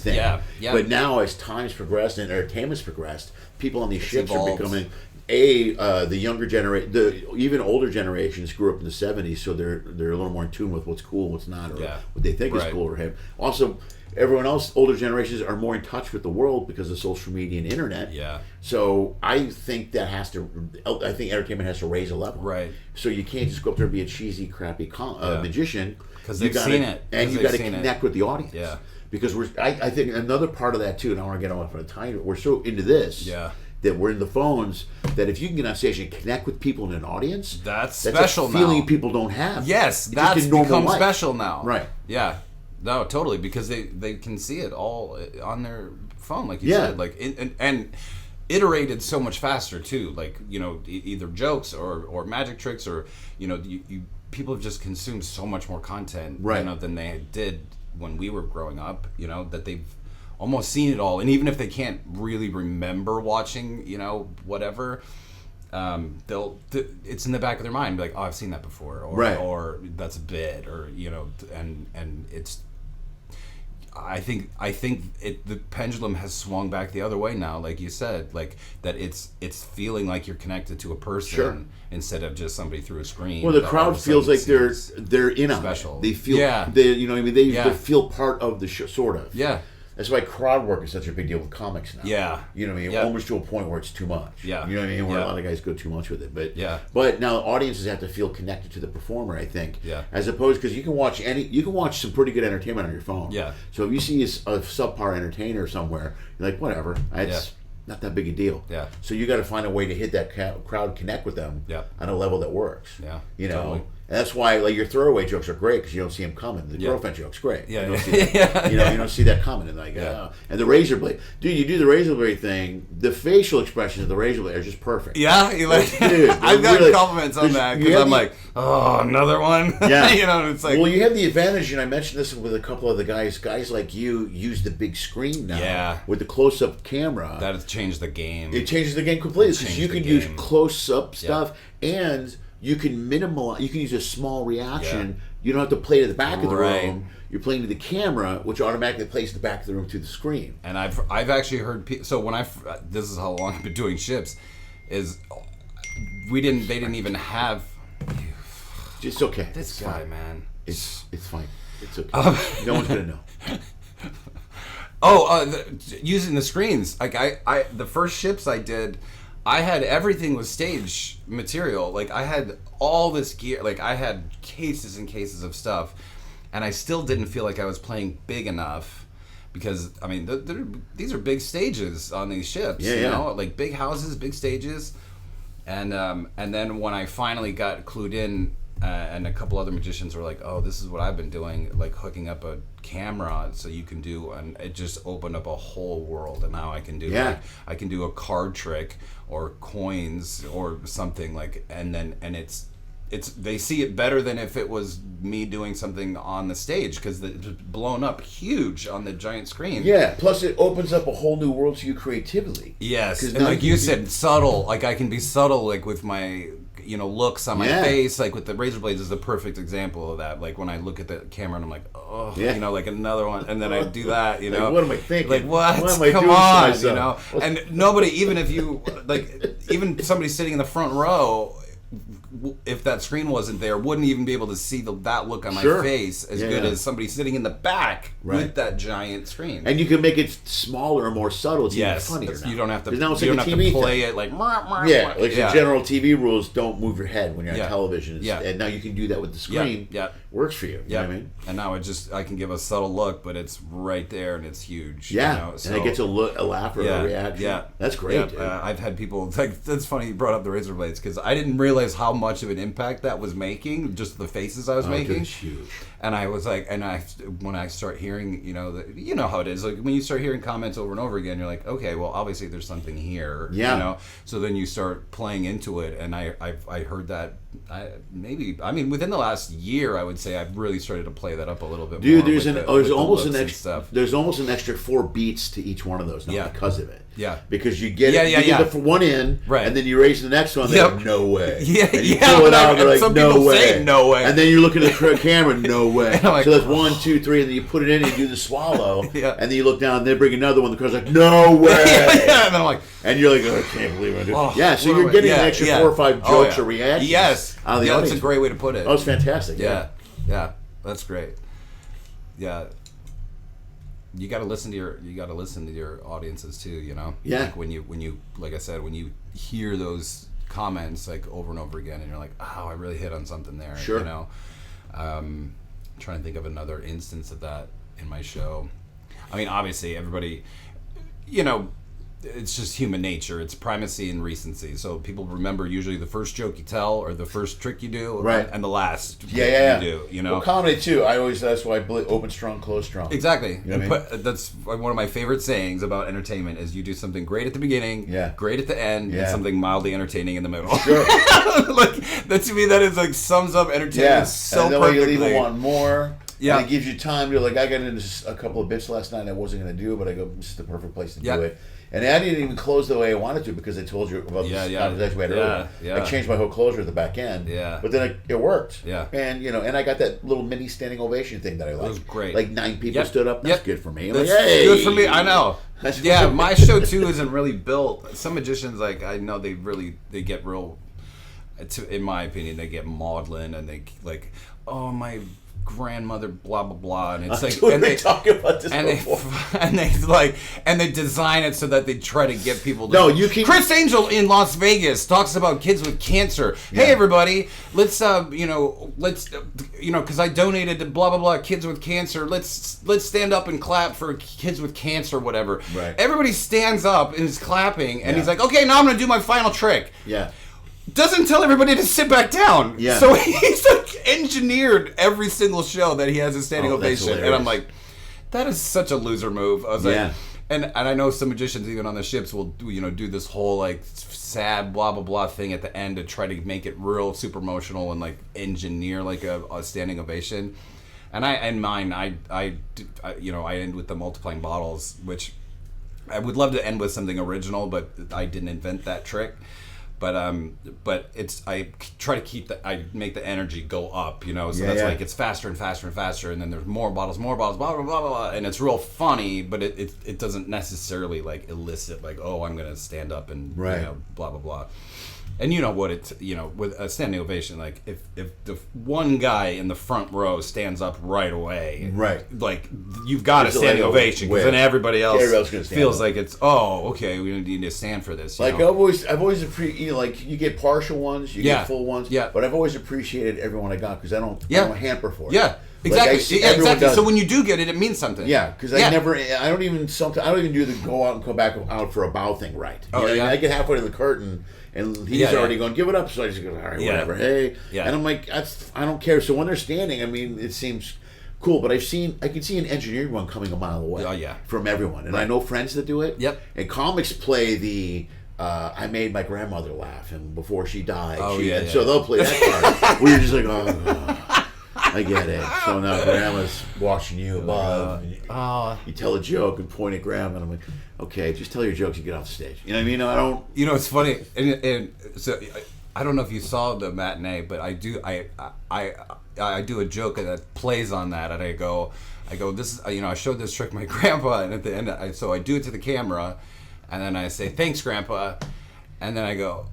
[SPEAKER 3] thing.
[SPEAKER 2] Yeah.
[SPEAKER 3] But now, as time's progressed and entertainment's progressed, people on these ships
[SPEAKER 2] evolved.
[SPEAKER 3] are becoming, the younger generation, the even older generations grew up in the 70s, so they're a little more in tune with what's cool and what's not, or what they think is cool or hip. Also, everyone else, older generations, are more in touch with the world because of social media and internet.
[SPEAKER 2] Yeah.
[SPEAKER 3] So I think entertainment has to raise a level.
[SPEAKER 2] Right.
[SPEAKER 3] So you can't just go up there and be a cheesy, crappy magician.
[SPEAKER 2] Because they've seen it.
[SPEAKER 3] And you got to connect with the audience.
[SPEAKER 2] Yeah.
[SPEAKER 3] Because I think another part of that too, and I want to get off on a tiny, we're so into this.
[SPEAKER 2] Yeah.
[SPEAKER 3] That we're in the phones, that if you can get on stage and connect with people in an audience,
[SPEAKER 2] that's special
[SPEAKER 3] a feeling
[SPEAKER 2] now.
[SPEAKER 3] people don't have.
[SPEAKER 2] Yes, that's become special now.
[SPEAKER 3] Right.
[SPEAKER 2] Yeah. No, totally, because they can see it all on their phone, like you said, like and iterated so much faster too. Like, you know, either jokes or magic tricks, or you know, you people have just consumed so much more content,
[SPEAKER 3] right,
[SPEAKER 2] you know, than they did when we were growing up. You know, that they've almost seen it all, and even if they can't really remember watching, you know, whatever, it's in the back of their mind, be like, oh, I've seen that before, or
[SPEAKER 3] right,
[SPEAKER 2] or that's a bit, or you know, and it's. I think the pendulum has swung back the other way now, like you said, like that it's feeling like you're connected to a person instead of just somebody through a screen.
[SPEAKER 3] Well, the crowd feels like they're in on
[SPEAKER 2] special.
[SPEAKER 3] It. They feel, they, you know what I mean? They feel part of the show, sort of.
[SPEAKER 2] Yeah.
[SPEAKER 3] That's why crowd work is such a big deal with comics now.
[SPEAKER 2] Yeah.
[SPEAKER 3] You know what I mean?
[SPEAKER 2] Yeah.
[SPEAKER 3] Almost to a point where it's too much.
[SPEAKER 2] Yeah.
[SPEAKER 3] You know what I mean? Where a lot of guys go too much with it. But now audiences have to feel connected to the performer, I think.
[SPEAKER 2] Yeah.
[SPEAKER 3] As opposed, because you can watch some pretty good entertainment on your phone.
[SPEAKER 2] Yeah.
[SPEAKER 3] So if you see a subpar entertainer somewhere, you're like, whatever. It's not that big a deal.
[SPEAKER 2] Yeah.
[SPEAKER 3] So you got to find a way to hit that crowd, connect with them on a level that works.
[SPEAKER 2] Yeah.
[SPEAKER 3] You know?
[SPEAKER 2] Totally.
[SPEAKER 3] And that's why, like, your throwaway jokes are great because you don't see them coming. The girlfriend joke's great.
[SPEAKER 2] Yeah,
[SPEAKER 3] you don't see that, you don't see that coming. And like, and the razor blade, dude, you do the razor blade thing. The facial expressions of the razor blade are just perfect.
[SPEAKER 2] Yeah, you like,
[SPEAKER 3] dude,
[SPEAKER 2] I've got compliments on that because I'm like, oh, another one.
[SPEAKER 3] Yeah,
[SPEAKER 2] you know, it's like,
[SPEAKER 3] well, you have the advantage, and I mentioned this with a couple of the guys. Guys like you use the big screen now.
[SPEAKER 2] Yeah.
[SPEAKER 3] With the close-up camera,
[SPEAKER 2] that has changed the game.
[SPEAKER 3] It changes the game completely because you can use close-up stuff and. You can minimize. You can use a small reaction. Yeah. You don't have to play to the back of the room. You're playing to the camera, which automatically plays to the back of the room to the screen.
[SPEAKER 2] And I've actually heard people. So when this is how long I've been doing ships, is they didn't even have.
[SPEAKER 3] It's okay.
[SPEAKER 2] This guy,
[SPEAKER 3] fine.
[SPEAKER 2] Man,
[SPEAKER 3] it's fine. It's okay. No one's gonna know.
[SPEAKER 2] Using the screens. Like I the first ships I did. I had everything with stage material. Like I had all this gear. Like I had cases and cases of stuff, and I still didn't feel like I was playing big enough because I mean these are big stages on these ships. You know, like big houses, big stages, and then when I finally got clued in, and a couple other magicians were like, "Oh, this is what I've been doing, like hooking up a camera so you can do," and it just opened up a whole world. And now I can do I can do a card trick or coins or something like, and it's they see it better than if it was me doing something on the stage because it's blown up huge on the giant screen.
[SPEAKER 3] Yeah. Plus, it opens up a whole new world to you creatively.
[SPEAKER 2] Yes, and like you said, subtle. Like I can be subtle, like with my. You know, looks on my face, like with the razor blades is the perfect example of that. Like when I look at the camera and I'm like, oh, you know, like another one, and then I do that, you know.
[SPEAKER 3] Like, what am I thinking?
[SPEAKER 2] Like what?
[SPEAKER 3] What am I
[SPEAKER 2] Come
[SPEAKER 3] doing
[SPEAKER 2] on,
[SPEAKER 3] to myself?
[SPEAKER 2] you know. And nobody, even if you like, even somebody sitting in the front row, if that screen wasn't there, wouldn't even be able to see that look on my face as good as somebody sitting in the back with that giant screen.
[SPEAKER 3] And you can make it smaller or more subtle. It's even funnier now.
[SPEAKER 2] You don't have to.
[SPEAKER 3] Now it's
[SPEAKER 2] you
[SPEAKER 3] like
[SPEAKER 2] don't
[SPEAKER 3] a
[SPEAKER 2] have
[SPEAKER 3] TV
[SPEAKER 2] to play
[SPEAKER 3] thing.
[SPEAKER 2] it like.
[SPEAKER 3] The general TV rules don't move your head when you're on television. And now you can do that with the screen.
[SPEAKER 2] Yeah.
[SPEAKER 3] Works for you. You know what I mean?
[SPEAKER 2] And now I can give a subtle look, but it's right there and it's huge.
[SPEAKER 3] Yeah.
[SPEAKER 2] You know? So,
[SPEAKER 3] and it gets a laugh or a reaction.
[SPEAKER 2] Yeah.
[SPEAKER 3] That's great. Dude.
[SPEAKER 2] I've had people like that's funny you brought up the razor blades because I didn't realize how much of an impact that was making, just the faces I was making.
[SPEAKER 3] It's huge.
[SPEAKER 2] And I was like, when I start hearing, you know how it is. Like when you start hearing comments over and over again, you're like, okay, well, obviously there's something here.
[SPEAKER 3] Yeah.
[SPEAKER 2] You know. So then you start playing into it, and I heard that. Within the last year, I would say I've really started to play that up a little bit.
[SPEAKER 3] Dude,
[SPEAKER 2] more
[SPEAKER 3] there's almost an extra 4 beats to each one of those now because of it.
[SPEAKER 2] Yeah.
[SPEAKER 3] Because you get the one in, and then you raise the next one. They're like, no way.
[SPEAKER 2] Yeah,
[SPEAKER 3] and you pull it out, they're like,
[SPEAKER 2] some
[SPEAKER 3] no
[SPEAKER 2] people
[SPEAKER 3] way.
[SPEAKER 2] Say no way.
[SPEAKER 3] And then you look at the camera, no way.
[SPEAKER 2] Like,
[SPEAKER 3] so that's 1, 2, 3, and then you put it in and you do the swallow. And then you look down, and they bring another one. The crowd's like, no way.
[SPEAKER 2] And then I'm like,
[SPEAKER 3] and you're like, oh, I can't believe I did. So you're getting an extra 4 or 5 jokes or reactions.
[SPEAKER 2] Yes.
[SPEAKER 3] Out of the audience.
[SPEAKER 2] That's a great way to put it.
[SPEAKER 3] Oh, it's fantastic.
[SPEAKER 2] Yeah, that's great. Yeah. you got to listen to your audiences too, you know.
[SPEAKER 3] Yeah.
[SPEAKER 2] Like when you like I said, when you hear those comments like over and over again, and you're like, oh, I really hit on something there.
[SPEAKER 3] Sure.
[SPEAKER 2] You know. Trying to think of another instance of that in my show. I mean, obviously, everybody, you know, it's just human nature. It's primacy and recency. So people remember usually the first joke you tell or the first trick you do,
[SPEAKER 3] right,
[SPEAKER 2] and the last
[SPEAKER 3] you
[SPEAKER 2] do. You know,
[SPEAKER 3] well, comedy too. That's why I open strong, close strong.
[SPEAKER 2] Exactly.
[SPEAKER 3] You know what I mean?
[SPEAKER 2] That's one of my favorite sayings about entertainment is you do something great at the beginning, great at the end, and something mildly entertaining in the middle.
[SPEAKER 3] Sure.
[SPEAKER 2] Like that to me, that is like sums up entertainment so
[SPEAKER 3] and then
[SPEAKER 2] perfectly.
[SPEAKER 3] You leave it wanting more.
[SPEAKER 2] Yeah.
[SPEAKER 3] And it gives you time to, like, I got into a couple of bits last night I wasn't going to do, but I go, this is the perfect place to do it. And I didn't even close the way I wanted to because I told you about this conversation we had earlier. I changed my whole closure at the back end.
[SPEAKER 2] Yeah.
[SPEAKER 3] But then it worked.
[SPEAKER 2] Yeah.
[SPEAKER 3] And, you know, and I got that little mini standing ovation thing that I liked.
[SPEAKER 2] It was great.
[SPEAKER 3] Like 9 people stood up. That's good for me. I'm
[SPEAKER 2] That's
[SPEAKER 3] like, hey!
[SPEAKER 2] good for me. I know. Yeah, my show too isn't really built. Some magicians, like, I know they get real, in my opinion, they get maudlin and they, like, oh, my grandmother, blah blah blah, and it's like, and they
[SPEAKER 3] talk about this
[SPEAKER 2] and they design it so that they try to get people to.
[SPEAKER 3] No, you can.
[SPEAKER 2] Chris Angel in Las Vegas talks about kids with cancer. Hey everybody, let's because I donated to blah blah blah kids with cancer. Let's stand up and clap for kids with cancer, whatever.
[SPEAKER 3] Right.
[SPEAKER 2] Everybody stands up and is clapping, and he's like, okay, now I'm gonna do my final trick.
[SPEAKER 3] Yeah.
[SPEAKER 2] Doesn't tell everybody to sit back down.
[SPEAKER 3] Yeah.
[SPEAKER 2] So he's like engineered every single show that he has a standing ovation. And I'm like, that is such a loser move. I was like, and I know some magicians even on the ships will do this whole like sad blah blah blah thing at the end to try to make it real super emotional and like engineer like a standing ovation. And I end with the multiplying bottles, which I would love to end with something original, but I didn't invent that trick. But I try to I make the energy go up, so that's like it's faster and faster and faster, and then there's more bottles, blah blah blah blah blah, and it's real funny, but it doesn't necessarily like elicit like, oh, I'm gonna stand up and blah blah blah. And you know what it's with a standing ovation, like if the one guy in the front row stands up right away, like you've got a standing ovation, because then everybody else feels like it's okay, we need to stand for this.
[SPEAKER 3] Like I've always appreciated, like you get partial ones, you get full ones,
[SPEAKER 2] but
[SPEAKER 3] I've always appreciated everyone I got because I don't hamper for it.
[SPEAKER 2] Yeah. Exactly.
[SPEAKER 3] Like
[SPEAKER 2] exactly. So when you do get it, it means something.
[SPEAKER 3] Yeah, because I don't even do the go out and come back out for a bow thing right. I get halfway to the curtain and he's already going, give it up. So I just go, all right, whatever. Hey, and I'm like, I don't care. So when they're standing, I mean, it seems cool. But I can see an engineered one coming a mile away. From everyone, and I know friends that do it.
[SPEAKER 2] Yep.
[SPEAKER 3] And comics play the. I made my grandmother laugh, and before she died, so they'll play that part. Where you're just like, I get it. So now Grandma's watching you above. You tell a joke and point at Grandma, and I'm like, okay, just tell your jokes and get off the stage. You know what I mean? I don't.
[SPEAKER 2] It's funny, and so I don't know if you saw the matinee, but I do. I do a joke that plays on that, and I go, this is, I showed this trick to my grandpa, and at the end, I do it to the camera, and then I say, thanks, Grandpa, and then I go,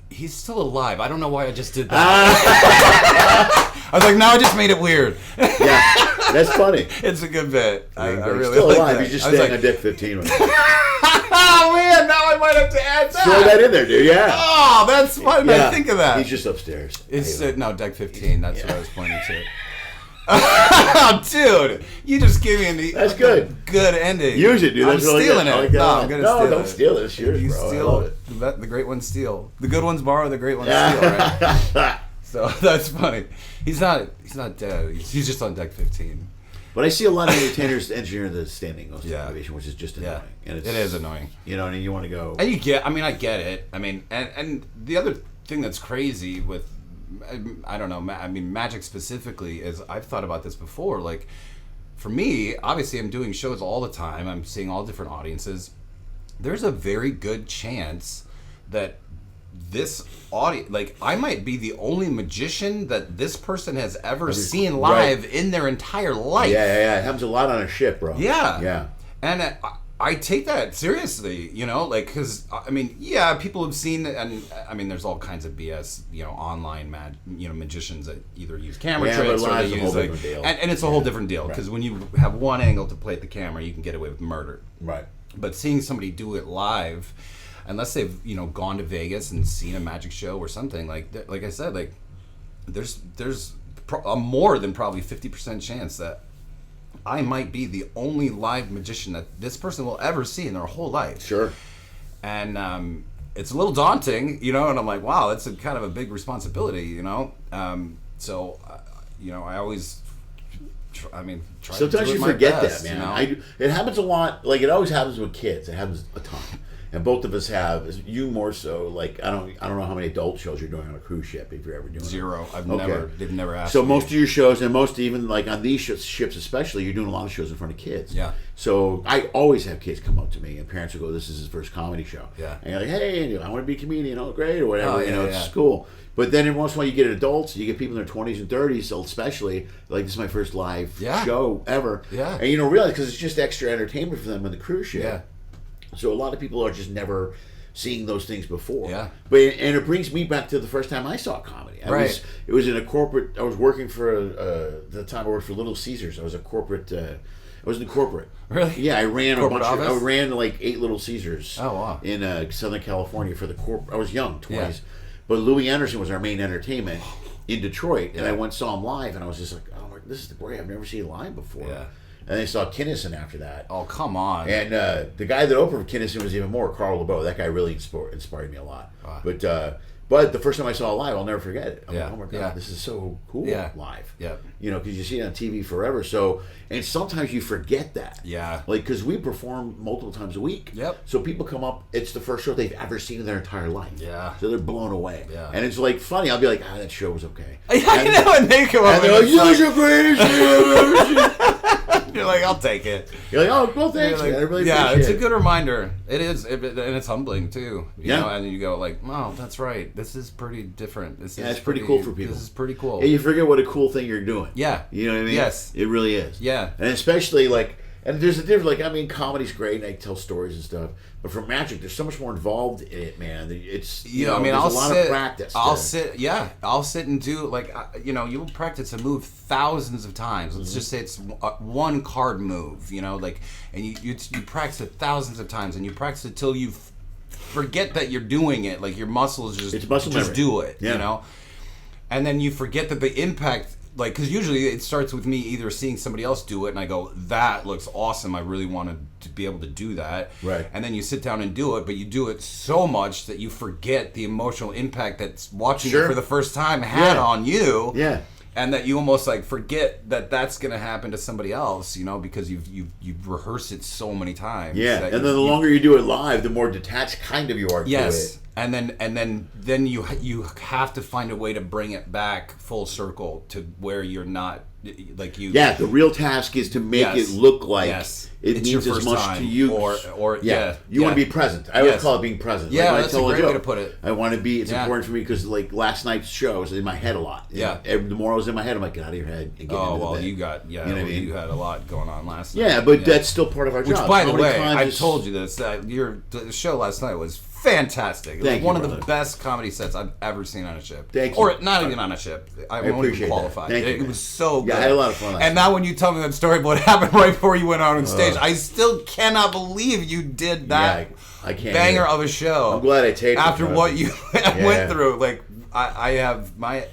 [SPEAKER 2] he's still alive. I don't know why I just did that. I was like, no, I just made it weird.
[SPEAKER 3] Yeah, that's funny.
[SPEAKER 2] It's a good bit. I really
[SPEAKER 3] still
[SPEAKER 2] like
[SPEAKER 3] alive.
[SPEAKER 2] that.
[SPEAKER 3] He's just staying on deck 15 right now.
[SPEAKER 2] Oh man, now I might have to add that.
[SPEAKER 3] Throw that in there, dude. Yeah.
[SPEAKER 2] Oh, that's fun. I think of that.
[SPEAKER 3] He's just upstairs.
[SPEAKER 2] It's no deck 15. That's what I was pointing to. Oh, dude, you just gave me
[SPEAKER 3] That's good.
[SPEAKER 2] Good ending.
[SPEAKER 3] Use it, dude. That's
[SPEAKER 2] I'm
[SPEAKER 3] really
[SPEAKER 2] stealing
[SPEAKER 3] good.
[SPEAKER 2] it.
[SPEAKER 3] Like
[SPEAKER 2] I'm gonna steal it.
[SPEAKER 3] Don't steal it. It's yours,
[SPEAKER 2] you
[SPEAKER 3] bro.
[SPEAKER 2] steal
[SPEAKER 3] I love
[SPEAKER 2] it. The great ones steal. The good ones borrow. The great ones steal. Right. So that's funny. He's not dead. He's just on deck 15.
[SPEAKER 3] But I see a lot of entertainers engineer the standing ovation, which is just annoying. And
[SPEAKER 2] it is annoying.
[SPEAKER 3] And you want to go.
[SPEAKER 2] And I get it. I mean, and the other thing that's crazy with, I don't know, magic specifically, is I've thought about this before. Like, for me, obviously I'm doing shows all the time. I'm seeing all different audiences. There's a very good chance that this audience, like, I might be the only magician that this person has ever seen live in their entire life.
[SPEAKER 3] Yeah. It happens a lot on a ship, bro.
[SPEAKER 2] Yeah. And I take that seriously, you know, like, because, I mean, yeah, people have seen, and I mean, there's all kinds of BS, you know, online magicians that either use camera tricks or they use, like, and it's a whole different deal, because when you have one angle to play at the camera, you can get away with murder.
[SPEAKER 3] Right. But
[SPEAKER 2] seeing somebody do it live, unless they've, you know, gone to Vegas and seen a magic show or something, like I said, like, there's a more than probably 50% chance that I might be the only live magician that this person will ever see in their whole life.
[SPEAKER 3] Sure.
[SPEAKER 2] And it's a little daunting, you know, and I'm like, wow, that's a kind of a big responsibility, you know? So, you know, I always, try
[SPEAKER 3] sometimes
[SPEAKER 2] to do
[SPEAKER 3] you
[SPEAKER 2] my
[SPEAKER 3] forget
[SPEAKER 2] best,
[SPEAKER 3] that, man.
[SPEAKER 2] You know?
[SPEAKER 3] It happens a lot. Like, it always happens with kids. It happens a ton. And both of us have. You more so. Like, I don't know how many adult shows you're doing on a cruise ship, if you're ever doing
[SPEAKER 2] Zero.
[SPEAKER 3] it.
[SPEAKER 2] They've never asked
[SPEAKER 3] So
[SPEAKER 2] me.
[SPEAKER 3] most of your shows, and most even like on these ships especially, you're doing a lot of shows in front of kids.
[SPEAKER 2] Yeah.
[SPEAKER 3] So I always have kids come up to me, and parents will go, "This is his first comedy show."
[SPEAKER 2] Yeah.
[SPEAKER 3] And you're like, "Hey, I want to be a comedian." Oh, great, or whatever.
[SPEAKER 2] Oh,
[SPEAKER 3] you know,
[SPEAKER 2] yeah,
[SPEAKER 3] it's cool. But then every once in a while you get adults, you get people in their 20s and 30s, so especially, like, this is my first live show ever.
[SPEAKER 2] Yeah.
[SPEAKER 3] And you don't realize, because it's just extra entertainment for them on the cruise ship.
[SPEAKER 2] Yeah.
[SPEAKER 3] So a lot of people are just never seeing those things before.
[SPEAKER 2] Yeah.
[SPEAKER 3] And it brings me back to the first time I saw comedy.
[SPEAKER 2] Right.
[SPEAKER 3] It was in a corporate, I was working for, the time I worked for Little Caesars. I was a corporate, I was in corporate.
[SPEAKER 2] Really?
[SPEAKER 3] Yeah, I ran
[SPEAKER 2] corporate office?
[SPEAKER 3] I ran like 8 Little Caesars.
[SPEAKER 2] Oh, wow.
[SPEAKER 3] In Southern California for the I was young, 20s.
[SPEAKER 2] Yeah.
[SPEAKER 3] But Louis Anderson was our main entertainment in Detroit, and
[SPEAKER 2] Yeah.
[SPEAKER 3] I went and saw him live, and I was just like, oh my, this is great. I've never seen him live before.
[SPEAKER 2] Yeah.
[SPEAKER 3] And I saw Kinnison after that.
[SPEAKER 2] Oh, come on.
[SPEAKER 3] And the guy that opened for Kinnison was even more, Carl LeBeau. That guy really inspired me a lot.
[SPEAKER 2] Wow.
[SPEAKER 3] But the first time I saw it live, I'll never forget it. I'm like, oh my God,
[SPEAKER 2] Yeah.
[SPEAKER 3] this is so cool live.
[SPEAKER 2] Yeah.
[SPEAKER 3] You know, because you see it on TV forever. So, and sometimes you forget that.
[SPEAKER 2] Yeah.
[SPEAKER 3] Like, because we perform multiple times a week.
[SPEAKER 2] Yep.
[SPEAKER 3] So people come up, it's the first show they've ever seen in their entire life.
[SPEAKER 2] Yeah.
[SPEAKER 3] So they're blown away.
[SPEAKER 2] Yeah.
[SPEAKER 3] And it's like funny. I'll be like, that show was okay.
[SPEAKER 2] I know, and they come up
[SPEAKER 3] And they're like, you guys are greatest show I've ever seen.
[SPEAKER 2] You're like, I'll take it.
[SPEAKER 3] You're like, oh, well, thanks,
[SPEAKER 2] Like,
[SPEAKER 3] man. I really
[SPEAKER 2] yeah,
[SPEAKER 3] appreciate
[SPEAKER 2] it's
[SPEAKER 3] it.
[SPEAKER 2] a good reminder. It is, and it's humbling too. You
[SPEAKER 3] Yeah.
[SPEAKER 2] know, and you go like, "Oh, that's right. This is pretty different. This is
[SPEAKER 3] It's pretty cool for people.
[SPEAKER 2] This is pretty cool."
[SPEAKER 3] And you forget what a cool thing you're doing.
[SPEAKER 2] Yeah.
[SPEAKER 3] You know what I mean?
[SPEAKER 2] Yes.
[SPEAKER 3] It really is.
[SPEAKER 2] Yeah.
[SPEAKER 3] And especially, like, and there's a difference, like, I mean, comedy's great, and I tell stories and stuff, but for magic, there's so much more involved in it, man. It's, you know,
[SPEAKER 2] I mean,
[SPEAKER 3] there's
[SPEAKER 2] I'll
[SPEAKER 3] a lot
[SPEAKER 2] sit,
[SPEAKER 3] of practice.
[SPEAKER 2] I'll sit and do, like, you know, you'll practice a move thousands of times. Let's just say it's one card move, you know, like, and you practice it thousands of times, and you practice it till you forget that you're doing it, like, your muscles
[SPEAKER 3] It's muscle memory.
[SPEAKER 2] do it,
[SPEAKER 3] Yeah.
[SPEAKER 2] you know, and then you forget that the impact. Like, because usually it starts with me either seeing somebody else do it and I go, that looks awesome. I really wanted to be able to do that.
[SPEAKER 3] Right.
[SPEAKER 2] And then you sit down and do it, but you do it so much that you forget the emotional impact that's watching it for the first time had on you.
[SPEAKER 3] Yeah.
[SPEAKER 2] And that you almost like forget that that's going to happen to somebody else, you know, because you've rehearsed it so many times.
[SPEAKER 3] Yeah. And then the longer you do it live, the more detached kind of you are to it.
[SPEAKER 2] And then you have to find a way to bring it back full circle to where you're not like you.
[SPEAKER 3] Yeah, the real task is to make it look like it
[SPEAKER 2] it's
[SPEAKER 3] means
[SPEAKER 2] your
[SPEAKER 3] as
[SPEAKER 2] first
[SPEAKER 3] much
[SPEAKER 2] time,
[SPEAKER 3] to you.
[SPEAKER 2] Or
[SPEAKER 3] you want to be present. I always call it being present.
[SPEAKER 2] Yeah,
[SPEAKER 3] like when
[SPEAKER 2] that's
[SPEAKER 3] I tell
[SPEAKER 2] a great
[SPEAKER 3] joke,
[SPEAKER 2] way to put it.
[SPEAKER 3] I want to be. It's important for me because like last night's show was in my head a lot.
[SPEAKER 2] Yeah.
[SPEAKER 3] The more I was in my head, I'm like, get out of your head and get into the bed.
[SPEAKER 2] You got
[SPEAKER 3] You know what I mean?
[SPEAKER 2] You had a lot going on last night.
[SPEAKER 3] Yeah, but that's still part of our
[SPEAKER 2] Which,
[SPEAKER 3] job.
[SPEAKER 2] by the way, I told you this. The show last night was fantastic. It was one of the best comedy sets I've ever seen on a ship.
[SPEAKER 3] Thank you.
[SPEAKER 2] Or not even on a ship. I won't
[SPEAKER 3] appreciate
[SPEAKER 2] even qualify.
[SPEAKER 3] That. Thank you,
[SPEAKER 2] It was so good.
[SPEAKER 3] Yeah, I had a lot of fun last
[SPEAKER 2] And now when you tell me that story about what happened right before you went out on stage, I still cannot believe you did that
[SPEAKER 3] I can't
[SPEAKER 2] banger of a show.
[SPEAKER 3] I'm glad I taped
[SPEAKER 2] after
[SPEAKER 3] it.
[SPEAKER 2] what you went through. Like I have I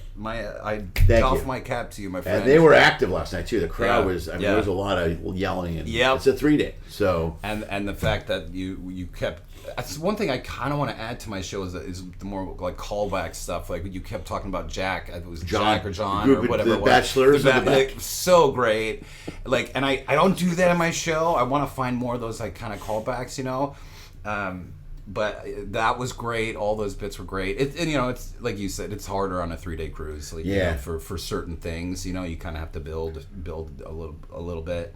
[SPEAKER 2] doff my cap to you, my friend.
[SPEAKER 3] And they were active last night too. The crowd was. I mean, there was a lot of yelling. And it's a 3-day. So
[SPEAKER 2] and the fact that you kept. That's one thing I kind of want to add to my show is the more like callback stuff. Like you kept talking about Jack. It was Jack or John or whatever.
[SPEAKER 3] The Bachelors.
[SPEAKER 2] Like, so great. Like, and I don't do that in my show. I want to find more of those like kind of callbacks, you know. But that was great. All those bits were great. And you know, it's like you said, it's harder on a 3-day cruise. Like, you know, for certain things, you know, you kind of have to build a little bit.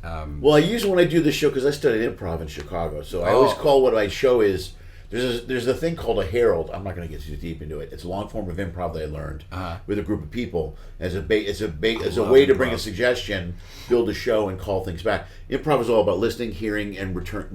[SPEAKER 3] Well, I usually when I do this show because I studied improv in Chicago, so I always call what my show is There's a thing called a herald. I'm not going to get too deep into it. It's a long form of improv that I learned with a group of people as a way to bring a suggestion, build a show, and call things back. Improv is all about listening, hearing, and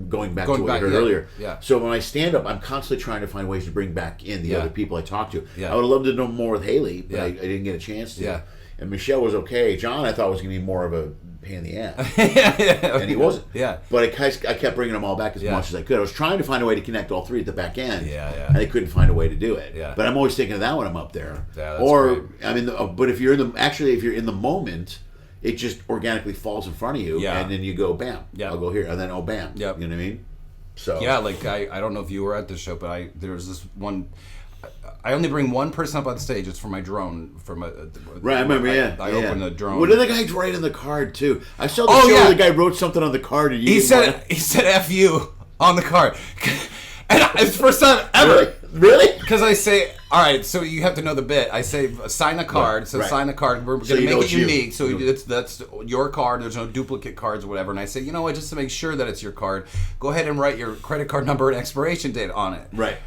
[SPEAKER 3] going back to what we heard earlier.
[SPEAKER 2] Yeah.
[SPEAKER 3] So when I stand up, I'm constantly trying to find ways to bring back in the other people I talk to.
[SPEAKER 2] Yeah.
[SPEAKER 3] I would have loved to know more with Haley, but I didn't get a chance to.
[SPEAKER 2] Yeah.
[SPEAKER 3] And Michelle was okay. John, I thought was going to be more of a pain in the ass. And he wasn't.
[SPEAKER 2] Yeah.
[SPEAKER 3] But I kept bringing them all back as much as I could. I was trying to find a way to connect all three at the back end.
[SPEAKER 2] Yeah.
[SPEAKER 3] And I couldn't find a way to do it.
[SPEAKER 2] Yeah.
[SPEAKER 3] But I'm always thinking of that when I'm up there.
[SPEAKER 2] Yeah, that's great.
[SPEAKER 3] I mean, but if you're in the moment, it just organically falls in front of you, and then you go, bam, I'll go here, and then bam.
[SPEAKER 2] Yep.
[SPEAKER 3] You know what I mean? So
[SPEAKER 2] yeah, like I don't know if you were at this show, but there was this one. I only bring one person up on stage. It's for my drone.
[SPEAKER 3] Right, I remember.
[SPEAKER 2] I opened the drone.
[SPEAKER 3] What did the guy write in the card too? I saw the show where the guy wrote something on the card, and
[SPEAKER 2] he said "F you" on the card, and it's the first time ever.
[SPEAKER 3] Really?
[SPEAKER 2] Because I say, all right, so you have to know the bit. I say, sign a card. So sign the card. We're going to make it unique. So that's your card. There's no duplicate cards or whatever. And I say, you know what? Just to make sure that it's your card, go ahead and write your credit card number and expiration date on it.
[SPEAKER 3] Right.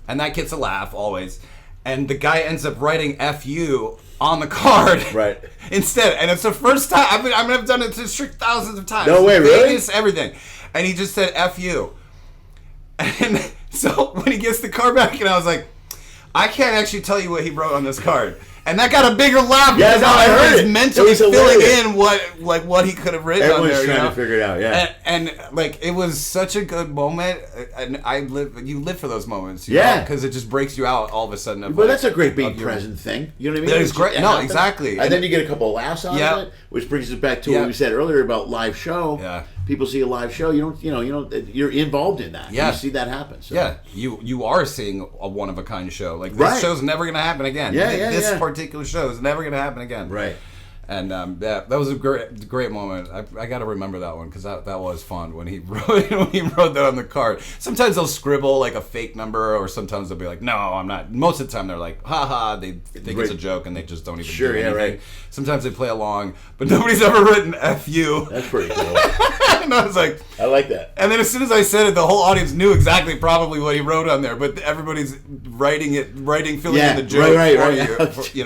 [SPEAKER 2] And that gets a laugh always. And the guy ends up writing "FU" on the card.
[SPEAKER 3] Right.
[SPEAKER 2] Instead. And it's the first time. I've done it to thousands of times.
[SPEAKER 3] No way, really?
[SPEAKER 2] Vegas, everything. And he just said "FU." And so when he gets the card back, and I was like, I can't actually tell you what he wrote on this card. And that got a bigger laugh because
[SPEAKER 3] I heard it.
[SPEAKER 2] Mentally filling in what he could have written on there.
[SPEAKER 3] Everyone's trying to figure it out, yeah.
[SPEAKER 2] And like it was such a good moment, and you live for those moments, because it just breaks you out all of a sudden.
[SPEAKER 3] But that's a great being present thing. You know what I mean?
[SPEAKER 2] That is great. No, exactly.
[SPEAKER 3] And then you get a couple of laughs out of it, which brings us back to what we said earlier about live show.
[SPEAKER 2] Yeah.
[SPEAKER 3] People see a live show. You're involved in that.
[SPEAKER 2] Yeah.
[SPEAKER 3] You see that happen. So.
[SPEAKER 2] Yeah. You are seeing a one of a kind show. Like this show's never going to happen again. This particular show is never going to happen again.
[SPEAKER 3] Right.
[SPEAKER 2] And that was a great moment. I got to remember that one because that was fun when he wrote that on the card. Sometimes they'll scribble like a fake number, or sometimes they'll be like, "No, I'm not." Most of the time they're like, "Ha ha!" They think it's a joke and they just don't even do anything. Right. Sometimes they play along, but nobody's ever written "FU."
[SPEAKER 3] That's pretty cool.
[SPEAKER 2] And I was like,
[SPEAKER 3] I like that.
[SPEAKER 2] And then as soon as I said it, the whole audience knew exactly probably what he wrote on there, but everybody's filling in the joke for you,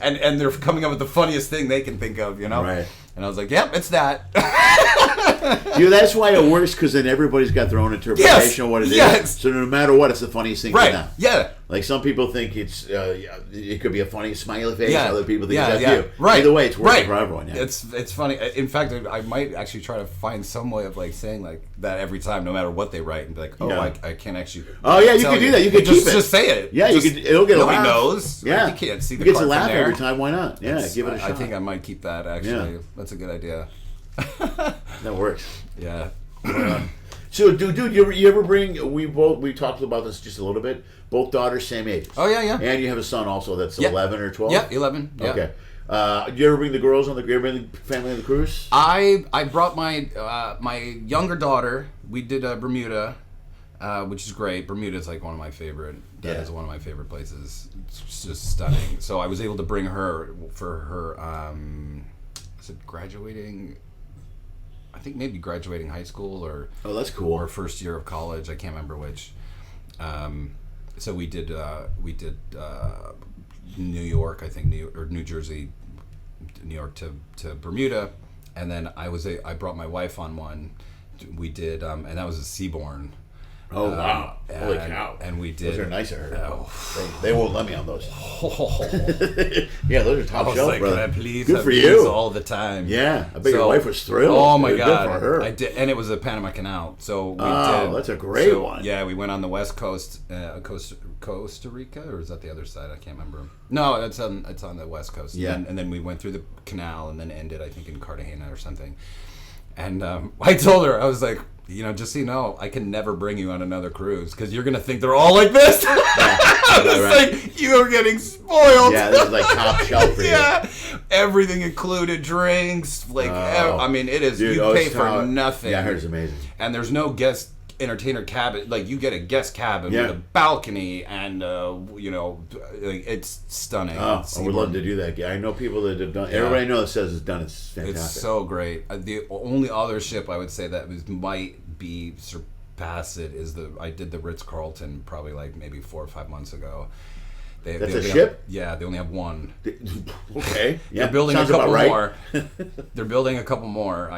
[SPEAKER 2] and they're coming up with the funniest thing they can think of, Right. And I was like, yep, it's that.
[SPEAKER 3] That's why it works, because then everybody's got their own interpretation of what it is. So no matter what, it's the funniest thing to them.
[SPEAKER 2] Yeah.
[SPEAKER 3] Like some people think it could be a funny smiley face. Other people think it's you.
[SPEAKER 2] Right.
[SPEAKER 3] Either way, it's working for everyone. Yeah.
[SPEAKER 2] It's funny. In fact, I might actually try to find some way of like saying like that every time, no matter what they write, and be like, I can't actually.
[SPEAKER 3] Oh yeah, you can do that. You can
[SPEAKER 2] just say it.
[SPEAKER 3] Yeah, it'll get a laugh.
[SPEAKER 2] Nobody knows.
[SPEAKER 3] Yeah,
[SPEAKER 2] you can't see the
[SPEAKER 3] card
[SPEAKER 2] from there.
[SPEAKER 3] You get to laugh every time. Why not? Yeah, give it a shot.
[SPEAKER 2] I think I might keep that actually. Yeah. That's a good idea.
[SPEAKER 3] That works.
[SPEAKER 2] Yeah.
[SPEAKER 3] So, dude, you ever bring? We talked about this just a little bit. Both daughters, same age.
[SPEAKER 2] Oh yeah.
[SPEAKER 3] And you have a son also that's 11 or 12.
[SPEAKER 2] Yeah, 11. Yeah.
[SPEAKER 3] Okay. Do you ever bring the girls on you ever bring the family on the cruise?
[SPEAKER 2] I brought my my younger daughter. We did Bermuda, which is great. Bermuda is like one of my favorite. That is one of my favorite places. It's just stunning. So I was able to bring her for her. Is it graduating? I think maybe graduating high school or
[SPEAKER 3] that's cool.
[SPEAKER 2] Or first year of college. I can't remember which. So we did New York, I think, New Jersey, New York to Bermuda, and then I brought my wife on one. We did, and that was a Seabourn.
[SPEAKER 3] Oh wow! Holy cow!
[SPEAKER 2] And we did.
[SPEAKER 3] Those are nicer. They won't let me on those. Yeah, those are top shelf,
[SPEAKER 2] like,
[SPEAKER 3] brother.
[SPEAKER 2] Can I please
[SPEAKER 3] Good
[SPEAKER 2] have
[SPEAKER 3] for
[SPEAKER 2] these
[SPEAKER 3] you
[SPEAKER 2] all the time?
[SPEAKER 3] Yeah, I bet your wife was thrilled.
[SPEAKER 2] Oh my god!
[SPEAKER 3] Good for her.
[SPEAKER 2] I did, and it was the Panama Canal. So we did.
[SPEAKER 3] That's a great one.
[SPEAKER 2] Yeah, we went on the west coast, Costa Rica, or is that the other side? I can't remember. No, it's on the west coast.
[SPEAKER 3] Yeah,
[SPEAKER 2] and then we went through the canal and then ended, I think, in Cartagena or something. And I told her, I was like, just so you know, I can never bring you on another cruise because you're gonna think they're all like this. Like you're getting spoiled.
[SPEAKER 3] Yeah, this is like top shelf for you.
[SPEAKER 2] Yeah, everything included, drinks. Like, I mean, it is. Dude, you pay for nothing.
[SPEAKER 3] Yeah, I heard it's amazing.
[SPEAKER 2] And there's no guest entertainer cabin. Like you get a guest cabin with a balcony, and like it's stunning.
[SPEAKER 3] I would love to do that. I know people that have done. Everybody I know that says it's done. It's fantastic.
[SPEAKER 2] It's so great. The only other ship I would say that might be past it is I did the Ritz-Carlton probably like maybe 4 or 5 months ago.
[SPEAKER 3] That's a ship?
[SPEAKER 2] Yeah, they only have one.
[SPEAKER 3] Okay. Yeah.
[SPEAKER 2] They're building
[SPEAKER 3] Sounds
[SPEAKER 2] a couple
[SPEAKER 3] about right.
[SPEAKER 2] more. They're building a couple more.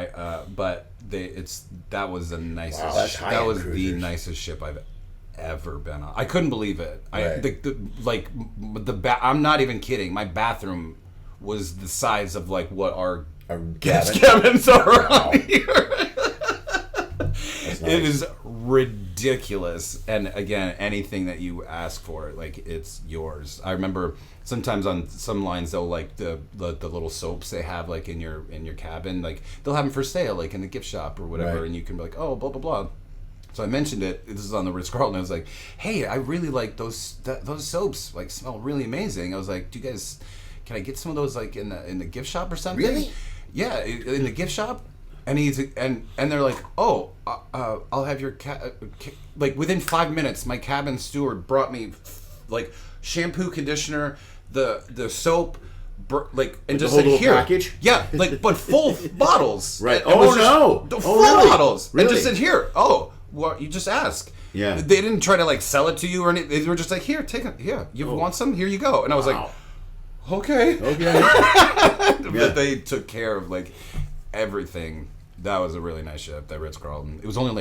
[SPEAKER 2] But that was the nicest.
[SPEAKER 3] Wow, that's
[SPEAKER 2] that was
[SPEAKER 3] high-end
[SPEAKER 2] the
[SPEAKER 3] cruisers.
[SPEAKER 2] nicest ship I've ever been on. I couldn't believe it.
[SPEAKER 3] Right.
[SPEAKER 2] I'm not even kidding. My bathroom was the size of like what our guest
[SPEAKER 3] cabin.
[SPEAKER 2] cabins are around here.
[SPEAKER 3] That's nice.
[SPEAKER 2] It is ridiculous, and again, anything that you ask for, like it's yours. I remember sometimes on some lines though, like the little soaps they have like in your cabin, like they'll have them for sale, like in the gift shop or whatever,
[SPEAKER 3] Right.
[SPEAKER 2] and you can be like, oh, blah blah blah. So I mentioned it. This is on the Ritz-Carlton. I was like, hey, I really like those soaps. Like smell really amazing. I was like, do you guys? Can I get some of those like in the gift shop or something?
[SPEAKER 3] Really?
[SPEAKER 2] Yeah, in the gift shop. And they're like, oh, I'll have your like within 5 minutes, my cabin steward brought me like shampoo, conditioner, the soap, like, and just
[SPEAKER 3] the
[SPEAKER 2] said
[SPEAKER 3] whole
[SPEAKER 2] here,
[SPEAKER 3] package?
[SPEAKER 2] yeah, like but full bottles,
[SPEAKER 3] Right.
[SPEAKER 2] And
[SPEAKER 3] Oh,
[SPEAKER 2] just-
[SPEAKER 3] no.
[SPEAKER 2] the
[SPEAKER 3] Oh,
[SPEAKER 2] full
[SPEAKER 3] really?
[SPEAKER 2] bottles, and
[SPEAKER 3] Really?
[SPEAKER 2] just said here. Oh, well, you just ask.
[SPEAKER 3] Yeah.
[SPEAKER 2] They didn't try to like sell it to you or anything. They were just like, here, take it. Yeah, you want some? Here you go. And I was
[SPEAKER 3] Wow.
[SPEAKER 2] like, okay.
[SPEAKER 3] Okay.
[SPEAKER 2] But they took care of like everything. That was a really nice ship, that Ritz-Carlton. It's only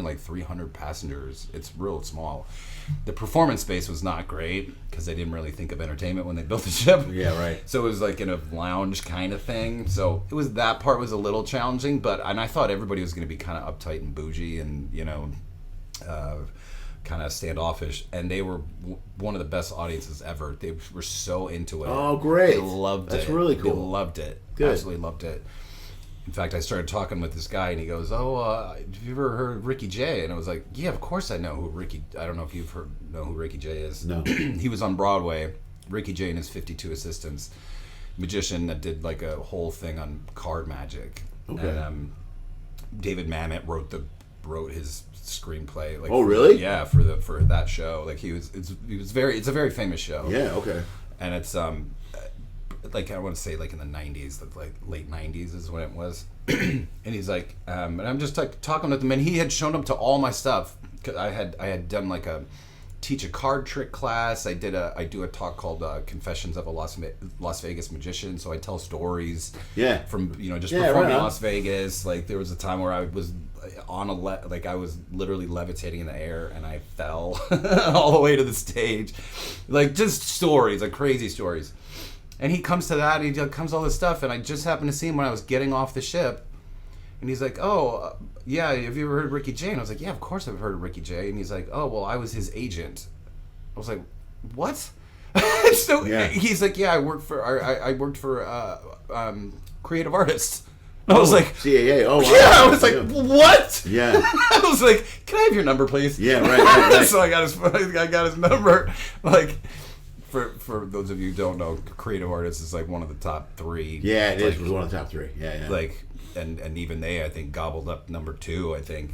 [SPEAKER 2] like 300 passengers. It's real small. The performance space was not great because they didn't really think of entertainment when they built the ship.
[SPEAKER 3] Yeah, right.
[SPEAKER 2] So it was like in a lounge kind of thing. So that part was a little challenging, and I thought everybody was going to be kind of uptight and bougie and kind of standoffish, and they were one of the best audiences ever. They were so into it.
[SPEAKER 3] Oh, great.
[SPEAKER 2] They loved it.
[SPEAKER 3] That's really cool.
[SPEAKER 2] They loved it.
[SPEAKER 3] Good.
[SPEAKER 2] Absolutely loved it. In fact, I started talking with this guy, and he goes, "Oh, have you ever heard of Ricky Jay?" And I was like, "Yeah, of course I know who Ricky. I don't know if you've know who Ricky Jay is.
[SPEAKER 3] No.
[SPEAKER 2] He was on Broadway. Ricky Jay and his 52 assistants, magician that did like a whole thing on card magic.
[SPEAKER 3] Okay.
[SPEAKER 2] And David Mamet wrote his screenplay. Like,
[SPEAKER 3] Oh, really?
[SPEAKER 2] Yeah, for that show. Like it's a very famous show.
[SPEAKER 3] Yeah. Okay.
[SPEAKER 2] And it's like I want to say like in the 90s, like late 90s is when it was. And he's like, and I'm just like talking with him, and he had shown up to all my stuff. 'Cause I had done like teach a card trick class. I do a talk called Confessions of a Las Vegas Magician. So I tell stories.
[SPEAKER 3] Yeah.
[SPEAKER 2] From just
[SPEAKER 3] Yeah,
[SPEAKER 2] performing
[SPEAKER 3] right
[SPEAKER 2] in
[SPEAKER 3] on.
[SPEAKER 2] Las Vegas. Like there was a time where I was on I was literally levitating in the air and I fell all the way to the stage. Like just stories, like crazy stories. And he comes to that, and he comes all this stuff, and I just happened to see him when I was getting off the ship. And he's like, oh, yeah, have you ever heard of Ricky Jay? And I was like, yeah, of course I've heard of Ricky Jay. And he's like, oh, well, I was his agent. I was like, what? So
[SPEAKER 3] Yeah.
[SPEAKER 2] he's like, yeah, I worked for creative artists. I was like,
[SPEAKER 3] CAA. Oh, wow.
[SPEAKER 2] yeah, I was like, what?
[SPEAKER 3] Yeah.
[SPEAKER 2] I was like, can I have your number, please?
[SPEAKER 3] Yeah, right.
[SPEAKER 2] So I got his number. Like, for those of you who don't know, creative artists is like one of the top 3.
[SPEAKER 3] Yeah, it
[SPEAKER 2] like,
[SPEAKER 3] was one of the top 3. Yeah.
[SPEAKER 2] Like, and even they, I think, gobbled up number 2. I think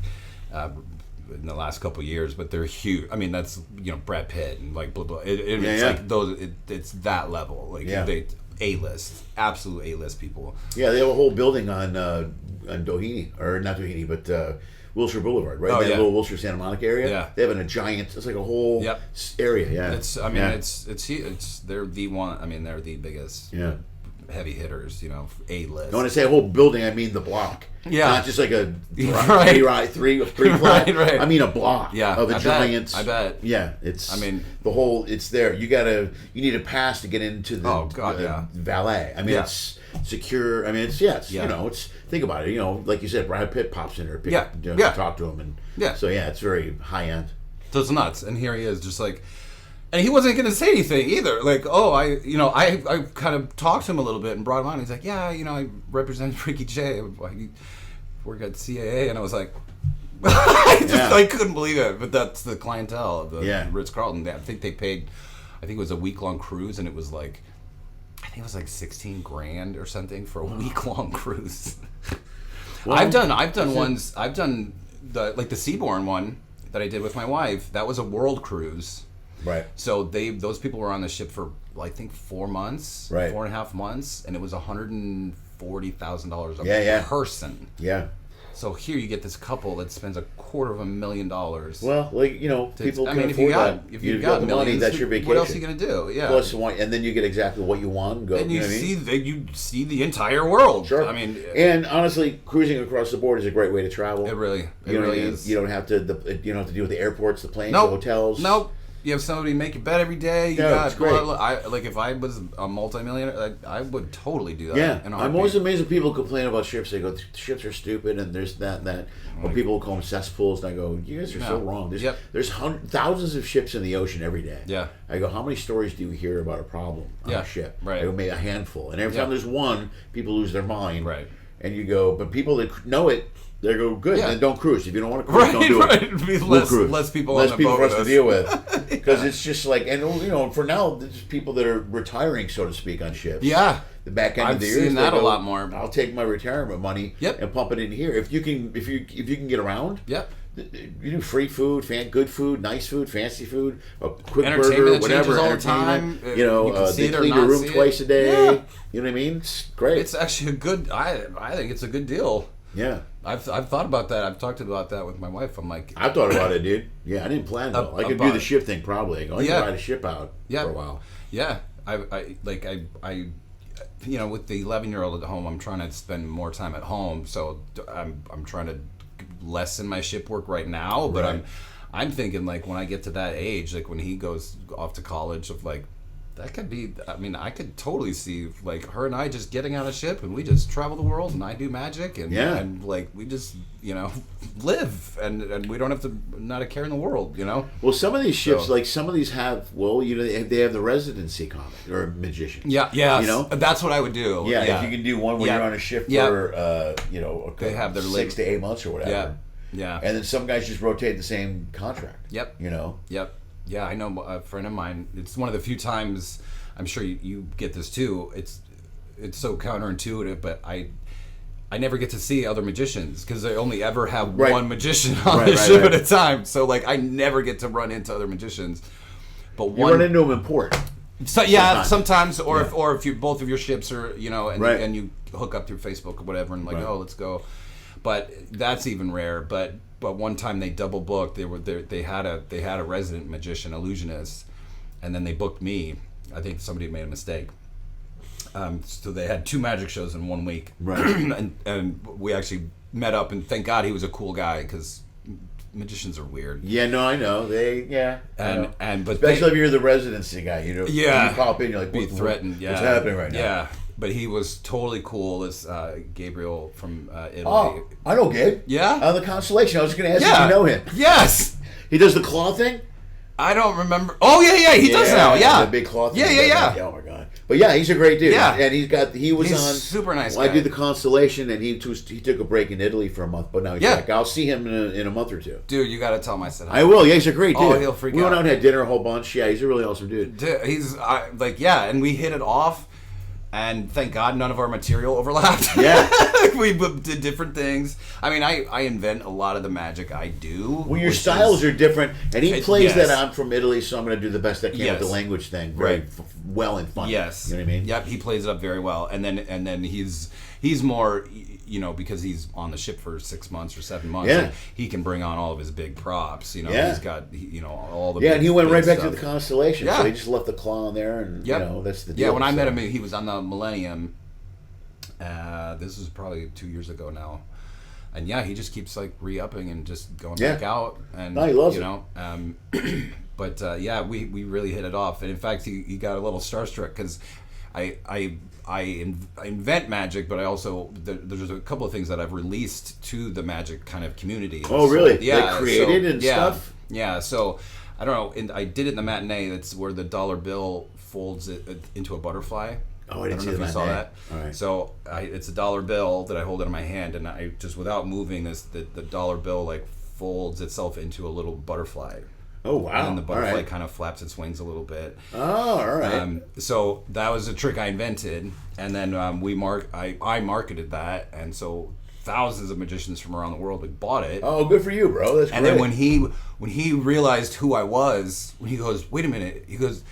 [SPEAKER 2] in the last couple of years, but they're huge. I mean, that's Brad Pitt and like blah blah. It's like those. It's that level. Like they A-list, absolute A-list people.
[SPEAKER 3] Yeah, they have a whole building on Doheny, or not Doheny, but Wilshire Boulevard, right?
[SPEAKER 2] Oh,
[SPEAKER 3] That
[SPEAKER 2] yeah.
[SPEAKER 3] little Wilshire Santa Monica area.
[SPEAKER 2] Yeah.
[SPEAKER 3] They have a giant. It's like a whole
[SPEAKER 2] Yep.
[SPEAKER 3] area. Yeah.
[SPEAKER 2] It's. I mean, it's they're the one. I mean, they're the biggest.
[SPEAKER 3] Yeah.
[SPEAKER 2] Heavy hitters. A-list.
[SPEAKER 3] And when I say a whole building, I mean the block.
[SPEAKER 2] Yeah.
[SPEAKER 3] Not just like a
[SPEAKER 2] Right.
[SPEAKER 3] three flat.
[SPEAKER 2] Right.
[SPEAKER 3] I mean a block.
[SPEAKER 2] Yeah,
[SPEAKER 3] Of a
[SPEAKER 2] I bet.
[SPEAKER 3] giant.
[SPEAKER 2] I bet.
[SPEAKER 3] Yeah. It's.
[SPEAKER 2] I mean,
[SPEAKER 3] the whole. It's there. You need a pass to get into the.
[SPEAKER 2] Oh, God, yeah.
[SPEAKER 3] Valet. I mean,
[SPEAKER 2] Yeah.
[SPEAKER 3] it's secure. I mean, it's it's
[SPEAKER 2] Yeah.
[SPEAKER 3] it's think about it. Like you said, Brad Pitt pops in there,
[SPEAKER 2] Yeah.
[SPEAKER 3] talk to him, and
[SPEAKER 2] Yeah.
[SPEAKER 3] So yeah, it's very high end.
[SPEAKER 2] So it's nuts, and here he is, just like, and he wasn't going to say anything either. Like, oh, I kind of talked to him a little bit and brought him on. He's like, yeah, I represent Ricky Jay. I work at CAA, and I was like, I couldn't believe it. But that's the clientele of the Ritz-Carlton. I think they paid, it was a week-long cruise, and it was like, I think it was like $16,000 or something for a week-long cruise. Well, I've done ones. I've done the Seabourn one that I did with my wife. That was a world cruise.
[SPEAKER 3] Right.
[SPEAKER 2] So those people were on the ship for I think 4 months,
[SPEAKER 3] right.
[SPEAKER 2] 4.5 months, and it was $140,000 a person.
[SPEAKER 3] Yeah.
[SPEAKER 2] So here you get this couple that spends $250,000.
[SPEAKER 3] Well, like, people can
[SPEAKER 2] if you
[SPEAKER 3] afford
[SPEAKER 2] got,
[SPEAKER 3] that.
[SPEAKER 2] if you
[SPEAKER 3] You've
[SPEAKER 2] got
[SPEAKER 3] the money,
[SPEAKER 2] millions,
[SPEAKER 3] that's your vacation.
[SPEAKER 2] what else are you gonna do? Yeah.
[SPEAKER 3] Plus, and then you get exactly what you want. And go.
[SPEAKER 2] And
[SPEAKER 3] you
[SPEAKER 2] you
[SPEAKER 3] know what I mean?
[SPEAKER 2] you see the entire world.
[SPEAKER 3] Sure.
[SPEAKER 2] I mean,
[SPEAKER 3] and honestly, cruising across the board is a great way to travel.
[SPEAKER 2] it really is.
[SPEAKER 3] You don't have to deal with the airports, the planes,
[SPEAKER 2] Nope.
[SPEAKER 3] the hotels.
[SPEAKER 2] Nope. You have somebody make your bed every day. You
[SPEAKER 3] No,
[SPEAKER 2] got
[SPEAKER 3] it's great.
[SPEAKER 2] like if I was a multimillionaire, I would totally do that.
[SPEAKER 3] Yeah,
[SPEAKER 2] in a
[SPEAKER 3] I'm
[SPEAKER 2] heartbeat.
[SPEAKER 3] always amazed when people complain about ships. They go, ships are stupid, and there's that and that. Or people call them cesspools, and I go, you guys are so wrong. There's thousands of ships in the ocean every day.
[SPEAKER 2] Yeah.
[SPEAKER 3] I go, how many stories do you hear about a problem on a ship?
[SPEAKER 2] Right.
[SPEAKER 3] I go, maybe a handful. And every time there's one, people lose their mind.
[SPEAKER 2] Right.
[SPEAKER 3] And you go, but people that know it, they go, good, then don't cruise. If you don't want to cruise,
[SPEAKER 2] Right,
[SPEAKER 3] don't do
[SPEAKER 2] right.
[SPEAKER 3] it.
[SPEAKER 2] Be
[SPEAKER 3] We'll
[SPEAKER 2] less-
[SPEAKER 3] cruise.
[SPEAKER 2] less people
[SPEAKER 3] Less
[SPEAKER 2] on the
[SPEAKER 3] people
[SPEAKER 2] boat
[SPEAKER 3] for us
[SPEAKER 2] with
[SPEAKER 3] to
[SPEAKER 2] us.
[SPEAKER 3] deal with. Because it's just like, and for now, there's people that are retiring, so to speak, on ships.
[SPEAKER 2] Yeah.
[SPEAKER 3] The back end
[SPEAKER 2] I've
[SPEAKER 3] of the year,
[SPEAKER 2] seen
[SPEAKER 3] they
[SPEAKER 2] that a
[SPEAKER 3] go,
[SPEAKER 2] lot more.
[SPEAKER 3] I'll take my retirement money and pump it in here. If you can get around,
[SPEAKER 2] Yep.
[SPEAKER 3] you do free food, good food, nice food, fancy food, a quick
[SPEAKER 2] Entertainment
[SPEAKER 3] burger,
[SPEAKER 2] that
[SPEAKER 3] whatever.
[SPEAKER 2] changes all the
[SPEAKER 3] entertainment.
[SPEAKER 2] time.
[SPEAKER 3] You know,
[SPEAKER 2] You can see
[SPEAKER 3] they
[SPEAKER 2] it or
[SPEAKER 3] clean your
[SPEAKER 2] not
[SPEAKER 3] room
[SPEAKER 2] see it.
[SPEAKER 3] twice a day.
[SPEAKER 2] Yeah.
[SPEAKER 3] You know what I mean? It's great.
[SPEAKER 2] It's actually a good. I think it's a good deal.
[SPEAKER 3] Yeah.
[SPEAKER 2] I've thought about that. I've talked about that with my wife. I'm like,
[SPEAKER 3] I thought about it, dude. Yeah, I didn't plan though. I could do the ship thing probably. I could ride a ship out for a while.
[SPEAKER 2] Yeah, I with the 11-year-old at home, I'm trying to spend more time at home. So I'm trying to lessen my ship work right now. But
[SPEAKER 3] Right.
[SPEAKER 2] I'm thinking like when I get to that age, like when he goes off to college, of like that could be. I mean, I could totally see like her and I just getting on a ship and we just travel the world and I do magic and like we just live and we don't have to not a care in the world.
[SPEAKER 3] Well, some of these ships, like some of these have, they have the residency comic or magician.
[SPEAKER 2] Yeah. That's what I would do.
[SPEAKER 3] Yeah, if you can do one where you're on a ship for
[SPEAKER 2] they have their
[SPEAKER 3] 6 to 8 months or whatever.
[SPEAKER 2] Yeah.
[SPEAKER 3] And then some guys just rotate the same contract.
[SPEAKER 2] Yep. Yep. Yeah, I know a friend of mine. It's one of the few times, I'm sure you get this too. It's so counterintuitive, but I never get to see other magicians because they only ever have one magician on the ship at a time. So like I never get to run into other magicians. But
[SPEAKER 3] you run into them in port.
[SPEAKER 2] So sometimes or if you both of your ships are and you hook up through Facebook or whatever and like let's go. But that's even rare. But one time they double booked. They had a resident magician, illusionist, and then they booked me. I think somebody made a mistake. So they had 2 magic shows in 1 week.
[SPEAKER 3] Right.
[SPEAKER 2] and we actually met up, and thank God he was a cool guy because magicians are weird.
[SPEAKER 3] Yeah, no, I know. But especially if you're the residency guy, you pop in, you're like,
[SPEAKER 2] be threatened. Yeah.
[SPEAKER 3] What's happening right now?
[SPEAKER 2] Yeah. But he was totally cool. This Gabriel from Italy.
[SPEAKER 3] Oh, I know Gabe.
[SPEAKER 2] Yeah?
[SPEAKER 3] On the Constellation. I was just going to ask if you know him.
[SPEAKER 2] Yes.
[SPEAKER 3] He does the claw thing?
[SPEAKER 2] I don't remember. Oh, yeah. He does now. Yeah.
[SPEAKER 3] The big claw thing.
[SPEAKER 2] Yeah.
[SPEAKER 3] Oh, my God. But yeah, he's a great dude.
[SPEAKER 2] Yeah.
[SPEAKER 3] And he was
[SPEAKER 2] he's
[SPEAKER 3] on.
[SPEAKER 2] Super nice
[SPEAKER 3] I
[SPEAKER 2] guy.
[SPEAKER 3] did the Constellation, and he took a break in Italy for a month, but now he's back. I'll see him in a month or two.
[SPEAKER 2] Dude, you got to tell him I said hi.
[SPEAKER 3] I will. Yeah, he's a great dude.
[SPEAKER 2] Oh, he'll freak out.
[SPEAKER 3] We went out and had dinner a whole bunch. Yeah, he's a really awesome dude.
[SPEAKER 2] Dude, he's and we hit it off. And thank God none of our material overlapped.
[SPEAKER 3] Yeah.
[SPEAKER 2] We did different things. I mean, I invent a lot of the magic I do.
[SPEAKER 3] Well, your styles are different, and he plays
[SPEAKER 2] yes.
[SPEAKER 3] that I'm from Italy, so I'm going to do the best I can with the language thing. Very well and fun.
[SPEAKER 2] Yes.
[SPEAKER 3] You know what I mean?
[SPEAKER 2] Yep, he plays it up very well. And then he's more, because he's on the ship for 6 months or 7 months.
[SPEAKER 3] Yeah.
[SPEAKER 2] He can bring on all of his big props. He's got, all the
[SPEAKER 3] Yeah, and he went right back
[SPEAKER 2] stuff.
[SPEAKER 3] to the Constellation,
[SPEAKER 2] Yeah.
[SPEAKER 3] so he just left the claw on there, and, that's the deal.
[SPEAKER 2] Yeah, when I met him, he was on the Millennium. This was probably 2 years ago now. And he just keeps like re-upping and just going back out. And
[SPEAKER 3] he loves it.
[SPEAKER 2] But we really hit it off. And in fact, he got a little starstruck because I invent magic, but I also there's a couple of things that I've released to the magic kind of community.
[SPEAKER 3] Oh, really?
[SPEAKER 2] Yeah,
[SPEAKER 3] like created and stuff.
[SPEAKER 2] Yeah, so I don't know. And I did it in the matinee. That's where the dollar bill folds it into a butterfly.
[SPEAKER 3] Oh, I didn't see
[SPEAKER 2] know if you saw that.
[SPEAKER 3] All right.
[SPEAKER 2] So it's a dollar bill that I hold in my hand, and I just without moving the dollar bill like folds itself into a little butterfly.
[SPEAKER 3] Oh, wow.
[SPEAKER 2] And the butterfly kind of flaps its wings a little bit.
[SPEAKER 3] Oh, all right.
[SPEAKER 2] So that was a trick I invented, and then I marketed that, and so thousands of magicians from around the world bought it.
[SPEAKER 3] Oh, good for you, bro. That's great.
[SPEAKER 2] And then when he realized who I was, when he goes, wait a minute, he goes,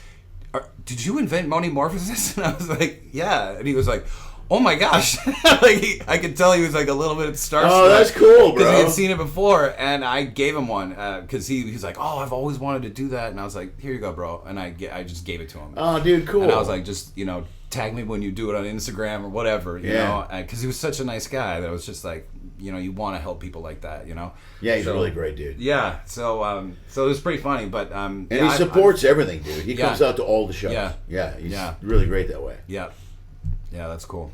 [SPEAKER 2] did you invent Money Morphosis? And I was like, yeah. And he was like, oh my gosh. Like I could tell he was like a little bit starstruck.
[SPEAKER 3] Oh, that's cool, bro.
[SPEAKER 2] Because he had seen it before, and I gave him one because he's like, oh, I've always wanted to do that, and I was like, here you go, bro, and I just gave it to him.
[SPEAKER 3] Oh, dude, cool.
[SPEAKER 2] And I was like, just tag me when you do it on Instagram or whatever, you know, because he was such a nice guy that I was just like, you want to help people like that,
[SPEAKER 3] Yeah, he's a really great dude.
[SPEAKER 2] Yeah, so it was pretty funny, but
[SPEAKER 3] and he supports everything, dude. He comes out to all the shows.
[SPEAKER 2] Yeah,
[SPEAKER 3] he's really great that way.
[SPEAKER 2] Yeah, that's cool.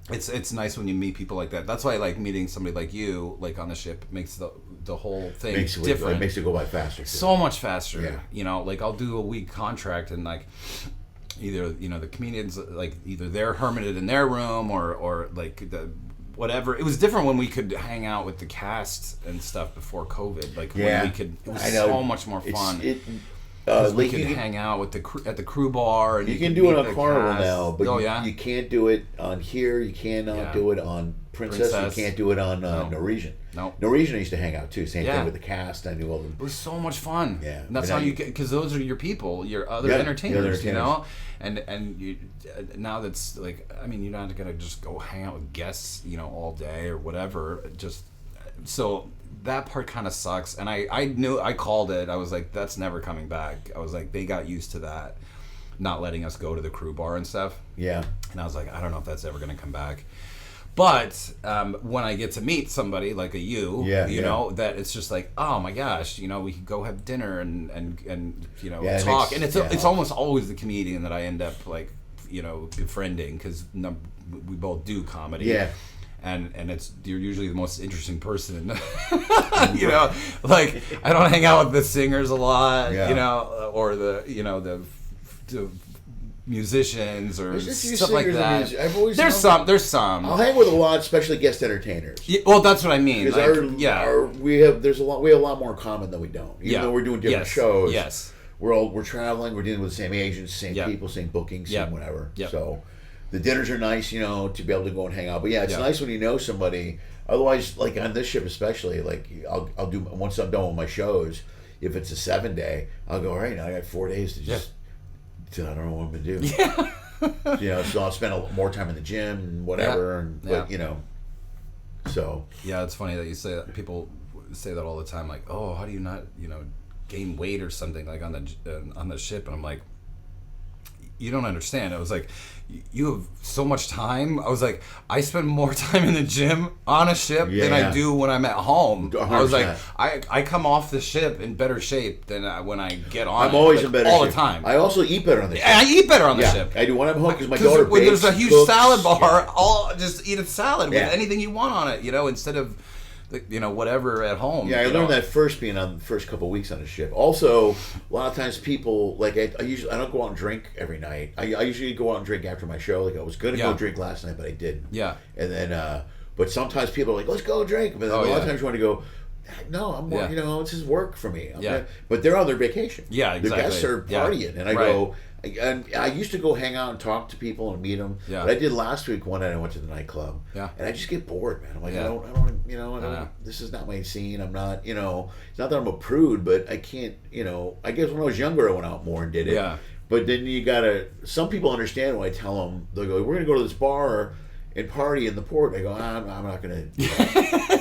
[SPEAKER 2] It's nice when you meet people like that. That's why I like meeting somebody like you, like on the ship. Makes the whole thing different.
[SPEAKER 3] It makes it go by faster. Too.
[SPEAKER 2] So much faster.
[SPEAKER 3] Yeah.
[SPEAKER 2] Like I'll do a week contract and like either the comedians like either they're hermited in their room or like the whatever. It was different when we could hang out with the cast and stuff before COVID. Like when we could, it was so much more fun. We could hang out with at the crew bar. And
[SPEAKER 3] you can do it on Carnival
[SPEAKER 2] cast.
[SPEAKER 3] now, but you can't do it on here. You cannot do it on Princess. You can't do it on Norwegian.
[SPEAKER 2] No.
[SPEAKER 3] Norwegian I used to hang out too. Same thing with the cast. I knew all them.
[SPEAKER 2] It was so much fun.
[SPEAKER 3] Yeah,
[SPEAKER 2] and that's how you get, because those are your people, your other entertainers, and you, now that's like, I mean, you're not gonna just go hang out with guests, all day or whatever. Just so that part kind of sucks. And I knew, I called it. I was like, that's never coming back. I was like, they got used to that, not letting us go to the crew bar and stuff.
[SPEAKER 3] Yeah.
[SPEAKER 2] And I was like, I don't know if that's ever gonna come back. But when I get to meet somebody like you know, that it's just like, oh my gosh, we could go have dinner and talk. And it's almost always the comedian that I end up like, befriending because we both do comedy.
[SPEAKER 3] Yeah.
[SPEAKER 2] And you're usually the most interesting person. Like I don't hang out with the singers a lot, or the musicians or stuff like that. There's some.
[SPEAKER 3] I'll hang with a lot, especially guest entertainers.
[SPEAKER 2] Yeah, well, that's what I mean.
[SPEAKER 3] Because we have a lot more in common than we don't. Even though we're doing different shows.
[SPEAKER 2] Yes.
[SPEAKER 3] We're traveling. We're dealing with the same agents, same people, same bookings, same whatever.
[SPEAKER 2] Yep.
[SPEAKER 3] So the dinners are nice, to be able to go and hang out. But yeah, it's nice when you know somebody. Otherwise, like on this ship especially, like I'll do once I'm done with my shows. If it's a 7-day, I'll go. All right, now I got 4 days to just. I don't know what I'm gonna do. Yeah. So I'll spend more time in the gym and whatever. So.
[SPEAKER 2] Yeah, it's funny that you say that. People say that all the time. Like, oh, how do you not, gain weight or something like on the ship? And I'm like, you don't understand. I was like, you have so much time. I was like, I spend more time in the gym on a ship than I do when I'm at home. 100%. I was like, I come off the ship in better shape than when I get on.
[SPEAKER 3] I'm always in better shape.
[SPEAKER 2] All the time.
[SPEAKER 3] I also eat better on the ship.
[SPEAKER 2] I eat better on the ship.
[SPEAKER 3] I do when I'm home because my daughter bakes.
[SPEAKER 2] When there's a huge salad bar, I'll just eat a salad with
[SPEAKER 3] Yeah.
[SPEAKER 2] anything you want on it, instead of whatever at home.
[SPEAKER 3] Yeah, I learned that first being on the first couple of weeks on the ship. Also, a lot of times people like I don't go out and drink every night. I usually go out and drink after my show. Like I was gonna go drink last night, but I didn't.
[SPEAKER 2] Yeah.
[SPEAKER 3] And then, but sometimes people are like, "Let's go drink," but then a lot of times you want to go. No, I'm more. It's just work for me. But they're on their vacation.
[SPEAKER 2] Yeah, exactly.
[SPEAKER 3] The guests are partying, and I go. And I used to go hang out and talk to people and meet them. Yeah. But I did last week. One night I went to the nightclub. Yeah. And I just get bored, man. I'm like, I don't. This is not my scene. I'm not. It's not that I'm a prude, but I can't. I guess when I was younger, I went out more and did it. Yeah. But then you gotta. Some people understand when I tell them. They go, "We're gonna go to this bar and party in the port." I go, I'm not gonna.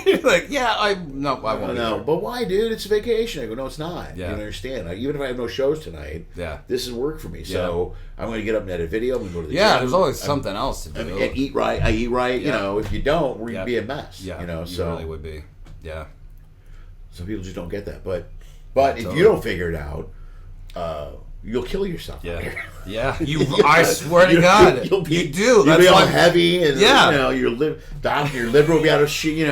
[SPEAKER 2] You're like, I won't.
[SPEAKER 3] No, but why, dude? It's a vacation. I go, no, it's not. Yeah. You don't understand. Even if I have no shows tonight, this is work for me. So I'm going to get up and edit video. I'm going to go to the gym.
[SPEAKER 2] There's always something else to do.
[SPEAKER 3] And eat right. I eat right. If you don't, we're going to be a mess. Yeah,
[SPEAKER 2] you really would be. Yeah.
[SPEAKER 3] Some people just don't get that. But if you don't figure it out, you'll kill yourself.
[SPEAKER 2] Yeah. I swear to God, you do.
[SPEAKER 3] You'll be all heavy, and your liver will be out of shit.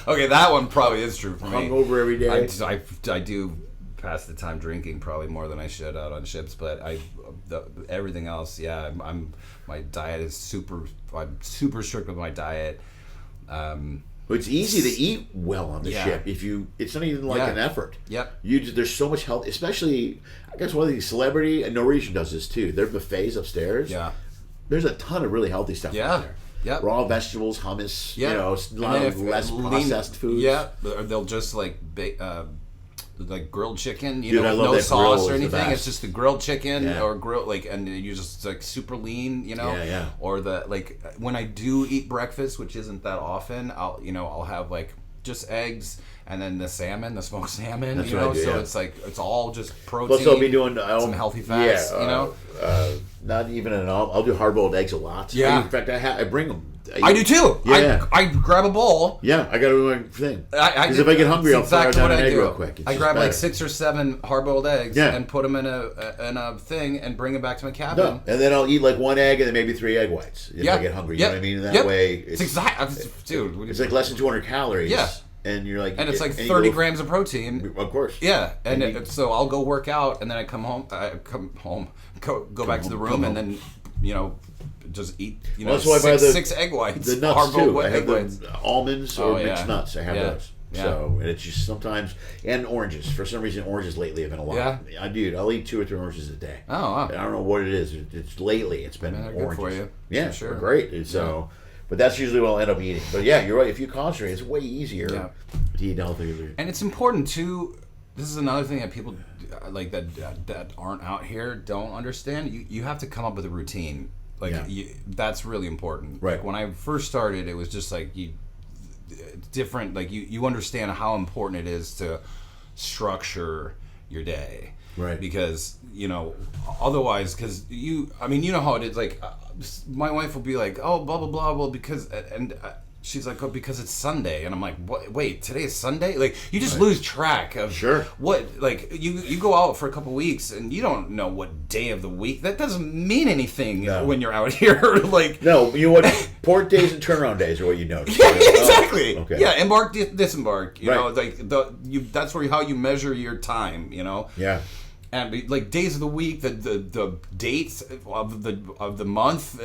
[SPEAKER 2] Okay, that one probably is true for me.
[SPEAKER 3] Hungover every day.
[SPEAKER 2] I do pass the time drinking probably more than I should out on ships, but everything else, my diet is super. I'm super strict with my diet.
[SPEAKER 3] It's easy to eat well on the ship. It's not even like an effort.
[SPEAKER 2] Yep.
[SPEAKER 3] There's so much health, especially. I guess one of these celebrity and Norwegian does this too. Their buffets upstairs. Yeah. There's a ton of really healthy stuff in there. Yep. Raw vegetables, hummus. A lot of less processed foods.
[SPEAKER 2] Yeah. They'll just like bake. like grilled chicken,
[SPEAKER 3] Dude, I
[SPEAKER 2] with
[SPEAKER 3] love
[SPEAKER 2] no
[SPEAKER 3] that
[SPEAKER 2] sauce
[SPEAKER 3] grill,
[SPEAKER 2] or
[SPEAKER 3] it's the
[SPEAKER 2] anything.
[SPEAKER 3] best.
[SPEAKER 2] It's just the grilled chicken
[SPEAKER 3] Yeah.
[SPEAKER 2] or grill and you just like super lean,
[SPEAKER 3] Yeah, yeah.
[SPEAKER 2] Or the when I do eat breakfast, which isn't that often, I'll have like just eggs and then the smoked salmon,
[SPEAKER 3] That's what I do,
[SPEAKER 2] so
[SPEAKER 3] yeah.
[SPEAKER 2] it's like it's all just protein.
[SPEAKER 3] Plus, I'll be doing
[SPEAKER 2] some healthy fats,
[SPEAKER 3] not even I'll do hard-boiled eggs a lot.
[SPEAKER 2] Yeah.
[SPEAKER 3] In fact, I bring them.
[SPEAKER 2] I do too.
[SPEAKER 3] Yeah.
[SPEAKER 2] I grab a bowl.
[SPEAKER 3] Yeah, I got to do my thing.
[SPEAKER 2] Because
[SPEAKER 3] if I get hungry, I'll
[SPEAKER 2] exactly
[SPEAKER 3] fire down
[SPEAKER 2] what
[SPEAKER 3] an
[SPEAKER 2] I
[SPEAKER 3] egg
[SPEAKER 2] do.
[SPEAKER 3] real quick. It's
[SPEAKER 2] I
[SPEAKER 3] just
[SPEAKER 2] grab like
[SPEAKER 3] better.
[SPEAKER 2] 6 or 7 hard-boiled eggs
[SPEAKER 3] Yeah.
[SPEAKER 2] and put them in a thing and bring them back to my cabin.
[SPEAKER 3] No, and then I'll eat like 1 egg and then maybe 3 egg whites if I get hungry. You know what I mean? And that way,
[SPEAKER 2] it's exactly, dude.
[SPEAKER 3] It's like less than 200 calories.
[SPEAKER 2] Yeah.
[SPEAKER 3] And you're like,
[SPEAKER 2] And it's like
[SPEAKER 3] you
[SPEAKER 2] 30
[SPEAKER 3] go-
[SPEAKER 2] grams of protein.
[SPEAKER 3] Of course.
[SPEAKER 2] Yeah, and
[SPEAKER 3] And
[SPEAKER 2] so I'll go work out, and then I come home. Go back to the room, and then just eat.
[SPEAKER 3] Well, that's why I buy
[SPEAKER 2] six egg whites.
[SPEAKER 3] The nuts
[SPEAKER 2] hard-boiled
[SPEAKER 3] too. I have
[SPEAKER 2] egg whites.
[SPEAKER 3] the almonds or mixed nuts. I have
[SPEAKER 2] Yeah.
[SPEAKER 3] those.
[SPEAKER 2] Yeah.
[SPEAKER 3] So and it's just sometimes and oranges. For some reason, oranges lately have been a lot.
[SPEAKER 2] Yeah.
[SPEAKER 3] Dude, I'll eat 2 or 3 oranges a day.
[SPEAKER 2] Oh, wow.
[SPEAKER 3] I don't know what it is. It's lately it's been
[SPEAKER 2] Man, they're good
[SPEAKER 3] oranges.
[SPEAKER 2] for you.
[SPEAKER 3] Yeah,
[SPEAKER 2] For sure.
[SPEAKER 3] they're great. And so, but that's usually what I'll end up eating. But yeah, you're right. If you concentrate, it's way easier to eat healthy.
[SPEAKER 2] And it's important too. This is another thing that people like that aren't out here don't understand. You have to come up with a routine. That's really important.
[SPEAKER 3] Right.
[SPEAKER 2] Like when I first started, it was just like different. Like you understand how important it is to structure your day.
[SPEAKER 3] Right.
[SPEAKER 2] Because otherwise, because you know how it is. Like my wife will be like, oh, blah blah blah, well because she's like, oh, because it's Sunday, and I'm like, what? Wait, today is Sunday? Like, you just lose track of what. Like, you go out for a couple weeks, and you don't know what day of the week. That doesn't mean anything when you're out here. Like,
[SPEAKER 3] no, you know what? Port days and turnaround days are what you notice.
[SPEAKER 2] Yeah, exactly.
[SPEAKER 3] Okay.
[SPEAKER 2] Yeah, embark, disembark. You know,
[SPEAKER 3] Right.
[SPEAKER 2] like that's how you measure your time.
[SPEAKER 3] Yeah.
[SPEAKER 2] And like days of the week, the dates of the month,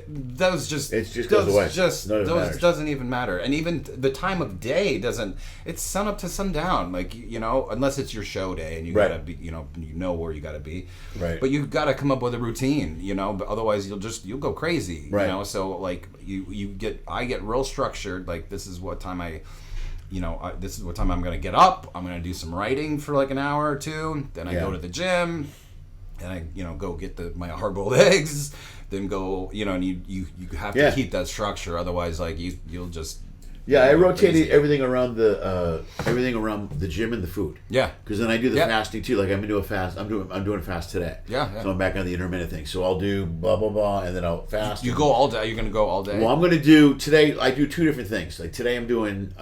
[SPEAKER 2] those just
[SPEAKER 3] goes away.
[SPEAKER 2] Those doesn't even matter, and even the time of day doesn't. It's sun up to sundown, like unless it's your show day and you gotta be, you know where you gotta be.
[SPEAKER 3] Right.
[SPEAKER 2] But you gotta come up with a routine, but otherwise you'll go crazy.
[SPEAKER 3] Right.
[SPEAKER 2] So like I get real structured. Like this is what time this is what time I'm going to get up. I'm going to do some writing for like an hour or two. Then I go to the gym. And I, go get my hard-boiled eggs. Then go, and you have to keep that structure. Otherwise, like you'll just.
[SPEAKER 3] Yeah, I rotated everything around the gym and the food.
[SPEAKER 2] Yeah.
[SPEAKER 3] Because then I do the fasting too. Like I'm into a fast. I'm doing a fast today.
[SPEAKER 2] Yeah.
[SPEAKER 3] So I'm back on the intermittent thing. So I'll do blah blah blah, and then I'll fast.
[SPEAKER 2] You go all day. You're gonna go all day.
[SPEAKER 3] Well, I'm gonna do today. I do 2 different things. Like today, I'm doing.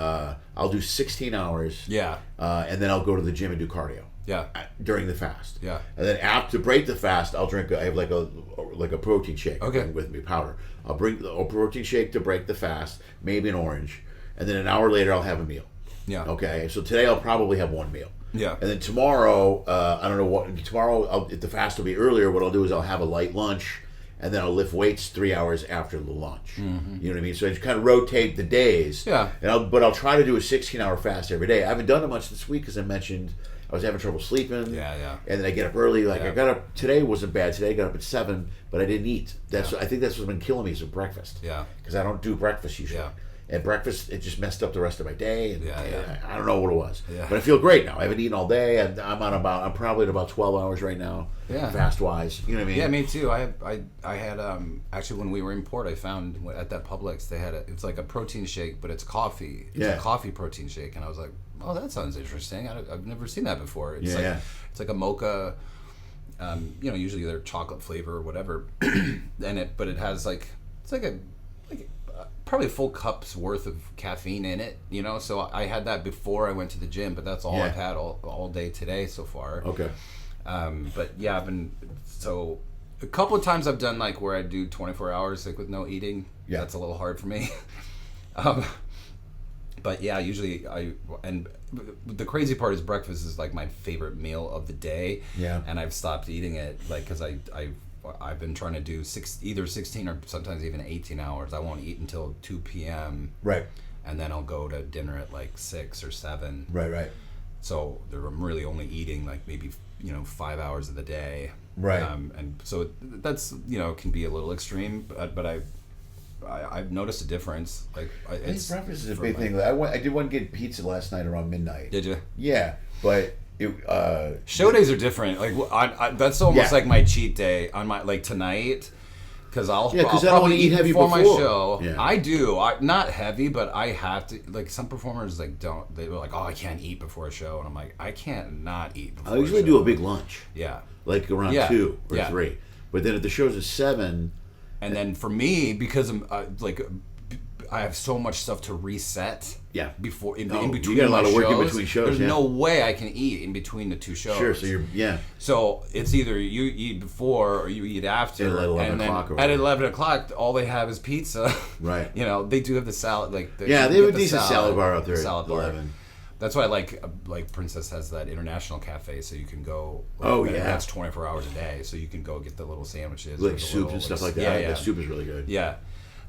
[SPEAKER 3] I'll do 16 hours.
[SPEAKER 2] Yeah.
[SPEAKER 3] And then I'll go to the gym and do cardio.
[SPEAKER 2] Yeah.
[SPEAKER 3] During the fast.
[SPEAKER 2] Yeah.
[SPEAKER 3] And then after to break the fast, I'll drink. I have like a protein shake.
[SPEAKER 2] Okay.
[SPEAKER 3] With me, powder. I'll bring a protein shake to break the fast. Maybe an orange. And then an hour later, I'll have a meal.
[SPEAKER 2] Yeah.
[SPEAKER 3] Okay. So today, I'll probably have 1 meal.
[SPEAKER 2] Yeah.
[SPEAKER 3] And then tomorrow, I don't know what. Tomorrow, if the fast will be earlier, what I'll do is I'll have a light lunch, and then I'll lift weights 3 hours after the lunch.
[SPEAKER 2] Mm-hmm.
[SPEAKER 3] You know what I mean? So I just kind of rotate the days.
[SPEAKER 2] Yeah.
[SPEAKER 3] And I'll try to do a 16-hour fast every day. I haven't done it much this week because I mentioned I was having trouble sleeping.
[SPEAKER 2] Yeah.
[SPEAKER 3] And then I get up early. Like I got up today wasn't bad. Today I got up at 7, but I didn't eat. I think that's what's been killing me is breakfast.
[SPEAKER 2] Yeah.
[SPEAKER 3] Because I don't do breakfast usually.
[SPEAKER 2] Yeah.
[SPEAKER 3] And breakfast, it just messed up the rest of my day. And,
[SPEAKER 2] Yeah.
[SPEAKER 3] I don't know what it was.
[SPEAKER 2] Yeah.
[SPEAKER 3] But I feel great now. I haven't eaten all day. And I'm probably at about 12 hours right now.
[SPEAKER 2] Yeah.
[SPEAKER 3] Fast wise. You know what I mean?
[SPEAKER 2] Yeah, me too. I had actually when we were in port, I found at that Publix they had it's like a protein shake, but it's coffee. It's a coffee protein shake, and I was like, oh, that sounds interesting. I've never seen that before. It's it's like a mocha. Usually they're chocolate flavor or whatever, but it has it's like probably a full cup's worth of caffeine in it, so I had that before I went to the gym, but that's all I've had all day today so far.
[SPEAKER 3] Okay.
[SPEAKER 2] But yeah, so a couple of times I've done where I do 24 hours with no eating.
[SPEAKER 3] Yeah.
[SPEAKER 2] That's a little hard for me. But yeah, usually and the crazy part is breakfast is my favorite meal of the day.
[SPEAKER 3] Yeah.
[SPEAKER 2] And I've stopped eating it because I've been trying to do either 16 or sometimes even 18 hours. I won't eat until 2 p.m.
[SPEAKER 3] Right.
[SPEAKER 2] And then I'll go to dinner at 6 or 7.
[SPEAKER 3] Right.
[SPEAKER 2] So I'm really only eating maybe 5 hours of the day.
[SPEAKER 3] Right.
[SPEAKER 2] And so that's can be a little extreme, but I've noticed a difference.
[SPEAKER 3] I think breakfast is a big thing. I did want to get pizza last night around midnight.
[SPEAKER 2] Did you?
[SPEAKER 3] Yeah, but
[SPEAKER 2] Show days are different. Like that's almost
[SPEAKER 3] Yeah.
[SPEAKER 2] like my cheat day on my like tonight. Because I'll
[SPEAKER 3] I don't want
[SPEAKER 2] probably
[SPEAKER 3] to eat heavy
[SPEAKER 2] before
[SPEAKER 3] before
[SPEAKER 2] my show.
[SPEAKER 3] Yeah.
[SPEAKER 2] I do. Not heavy, but I have to. Like some performers, like don't. They were like, "Oh, I can't eat before a show," and I'm like, "I can't not eat before."
[SPEAKER 3] I usually do a big lunch.
[SPEAKER 2] Yeah.
[SPEAKER 3] Like around
[SPEAKER 2] Yeah.
[SPEAKER 3] 2 or
[SPEAKER 2] Yeah.
[SPEAKER 3] 3. But then if the show's at 7...
[SPEAKER 2] And then for me, because I'm I have so much stuff to reset.
[SPEAKER 3] Yeah.
[SPEAKER 2] Before in
[SPEAKER 3] You
[SPEAKER 2] between
[SPEAKER 3] got a lot
[SPEAKER 2] my
[SPEAKER 3] of work in
[SPEAKER 2] shows,
[SPEAKER 3] between shows,
[SPEAKER 2] there's
[SPEAKER 3] yeah.
[SPEAKER 2] no way I can eat in between the two shows.
[SPEAKER 3] Sure, so
[SPEAKER 2] So it's either you eat before or you eat after.
[SPEAKER 3] At 11
[SPEAKER 2] and then
[SPEAKER 3] o'clock or
[SPEAKER 2] at
[SPEAKER 3] whatever.
[SPEAKER 2] 11 o'clock, all they have is pizza.
[SPEAKER 3] Right.
[SPEAKER 2] You know, they do have the salad. Like
[SPEAKER 3] they have a decent salad bar out there
[SPEAKER 2] Salad
[SPEAKER 3] at
[SPEAKER 2] bar.
[SPEAKER 3] 11.
[SPEAKER 2] That's why like Princess has that international cafe, so you can go. That's 24 hours a day, so you can go get the little sandwiches,
[SPEAKER 3] Like
[SPEAKER 2] or the
[SPEAKER 3] soups
[SPEAKER 2] little,
[SPEAKER 3] and stuff like that.
[SPEAKER 2] Yeah,
[SPEAKER 3] That soup is really good.
[SPEAKER 2] yeah.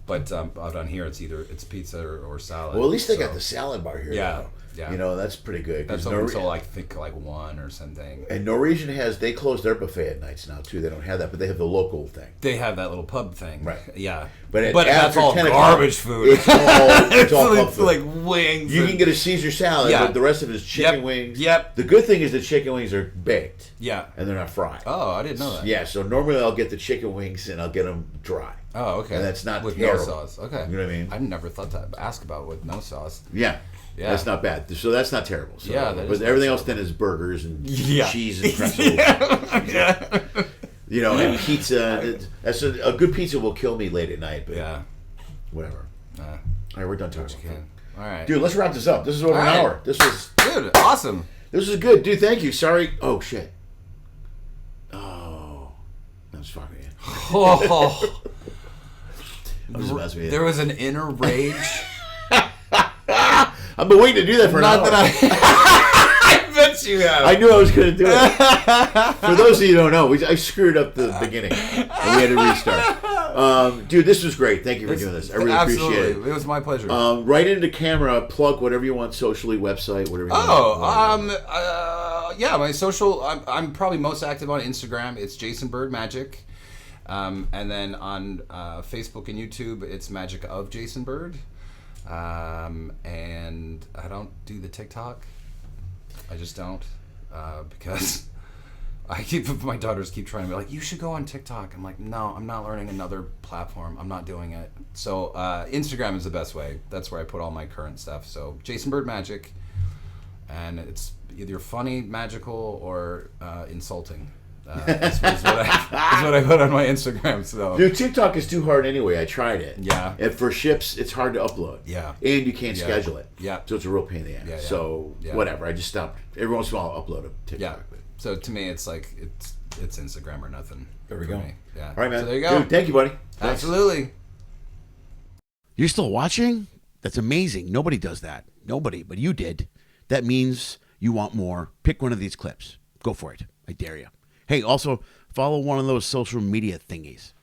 [SPEAKER 2] But out on here, it's either pizza or salad.
[SPEAKER 3] Well, at least they
[SPEAKER 2] so-
[SPEAKER 3] got the salad bar here.
[SPEAKER 2] Yeah,
[SPEAKER 3] though.
[SPEAKER 2] yeah.
[SPEAKER 3] You know, that's pretty good. 'Cause
[SPEAKER 2] That's open until I think like 1 or something.
[SPEAKER 3] And Norwegian they closed their buffet at nights now too. They don't have that, but they have the local thing.
[SPEAKER 2] They have that little pub thing.
[SPEAKER 3] Right.
[SPEAKER 2] Yeah.
[SPEAKER 3] But
[SPEAKER 2] that's
[SPEAKER 3] after
[SPEAKER 2] all
[SPEAKER 3] 10 o'clock,
[SPEAKER 2] garbage food.
[SPEAKER 3] It's all pub food.
[SPEAKER 2] like wings.
[SPEAKER 3] You
[SPEAKER 2] and-
[SPEAKER 3] can get a Caesar salad,
[SPEAKER 2] Yeah.
[SPEAKER 3] but the rest of it is chicken
[SPEAKER 2] Yep.
[SPEAKER 3] wings.
[SPEAKER 2] Yep.
[SPEAKER 3] The good thing is the chicken wings are baked.
[SPEAKER 2] Yeah.
[SPEAKER 3] And they're not fried.
[SPEAKER 2] Oh, I didn't know that.
[SPEAKER 3] Yeah, so normally I'll get the chicken wings and I'll get them dry.
[SPEAKER 2] Oh, okay.
[SPEAKER 3] And that's not
[SPEAKER 2] with
[SPEAKER 3] terrible.
[SPEAKER 2] no sauce. Okay.
[SPEAKER 3] You know what I mean?
[SPEAKER 2] I never thought to ask about with no sauce.
[SPEAKER 3] Yeah.
[SPEAKER 2] Yeah.
[SPEAKER 3] That's not bad. So that's not terrible. So,
[SPEAKER 2] Yeah, that
[SPEAKER 3] but
[SPEAKER 2] is
[SPEAKER 3] everything
[SPEAKER 2] not
[SPEAKER 3] else then is burgers and
[SPEAKER 2] Yeah.
[SPEAKER 3] cheese and pretzels.
[SPEAKER 2] Yeah.
[SPEAKER 3] You know, and pizza. That's a good pizza will kill me late at night, but
[SPEAKER 2] Yeah.
[SPEAKER 3] whatever.
[SPEAKER 2] Uh,
[SPEAKER 3] All right, we're done talking.
[SPEAKER 2] okay. All right.
[SPEAKER 3] Dude, let's wrap this up. This is over
[SPEAKER 2] All
[SPEAKER 3] an
[SPEAKER 2] right.
[SPEAKER 3] hour. This
[SPEAKER 2] Dude, awesome.
[SPEAKER 3] was good, dude. Thank you. Sorry. Oh shit. Oh, that was fucking.
[SPEAKER 2] Oh,
[SPEAKER 3] I was messing with you.
[SPEAKER 2] there was an inner rage.
[SPEAKER 3] I've been waiting to do that for an
[SPEAKER 2] Not
[SPEAKER 3] hour.
[SPEAKER 2] that I bet you have.
[SPEAKER 3] I knew I was going to do it. For those of you who don't know, I screwed up the beginning, and we had to restart. Dude, this was great. Thank you for doing this. I really
[SPEAKER 2] Absolutely.
[SPEAKER 3] appreciate it.
[SPEAKER 2] It was my pleasure.
[SPEAKER 3] Right into camera, plug whatever you want socially, website, whatever you want.
[SPEAKER 2] Yeah, my social. I'm probably most active on Instagram. It's Jason Bird Magic, and then on Facebook and YouTube, it's Magic of Jason Bird. And I don't do the TikTok. I just don't because my daughters keep trying to be like, you should go on TikTok. I'm like, no, I'm not learning another platform. I'm not doing it. So Instagram is the best way. That's where I put all my current stuff. So Jason Bird Magic, and it's either funny, magical, or insulting. Is what I put on my Instagram. So
[SPEAKER 3] Dude, TikTok is too hard anyway. I tried it.
[SPEAKER 2] Yeah.
[SPEAKER 3] And for ships, it's hard to upload.
[SPEAKER 2] Yeah.
[SPEAKER 3] And you can't
[SPEAKER 2] Yeah.
[SPEAKER 3] schedule it.
[SPEAKER 2] Yeah.
[SPEAKER 3] So it's a real pain in the ass.
[SPEAKER 2] Yeah, yeah.
[SPEAKER 3] So
[SPEAKER 2] Yeah.
[SPEAKER 3] whatever. I just stopped. Every once in a while, I'll upload a TikTok.
[SPEAKER 2] yeah. So to me, it's like it's Instagram or nothing.
[SPEAKER 3] There we
[SPEAKER 2] for
[SPEAKER 3] go.
[SPEAKER 2] me. Yeah.
[SPEAKER 3] All right, man.
[SPEAKER 2] So there you go.
[SPEAKER 3] Dude, thank you, buddy. Thanks.
[SPEAKER 2] Absolutely.
[SPEAKER 4] You're still watching? That's amazing. Nobody does that. Nobody, but you did. That means you want more. Pick one of these clips. Go for it. I dare you. Hey, also follow one of those social media thingies.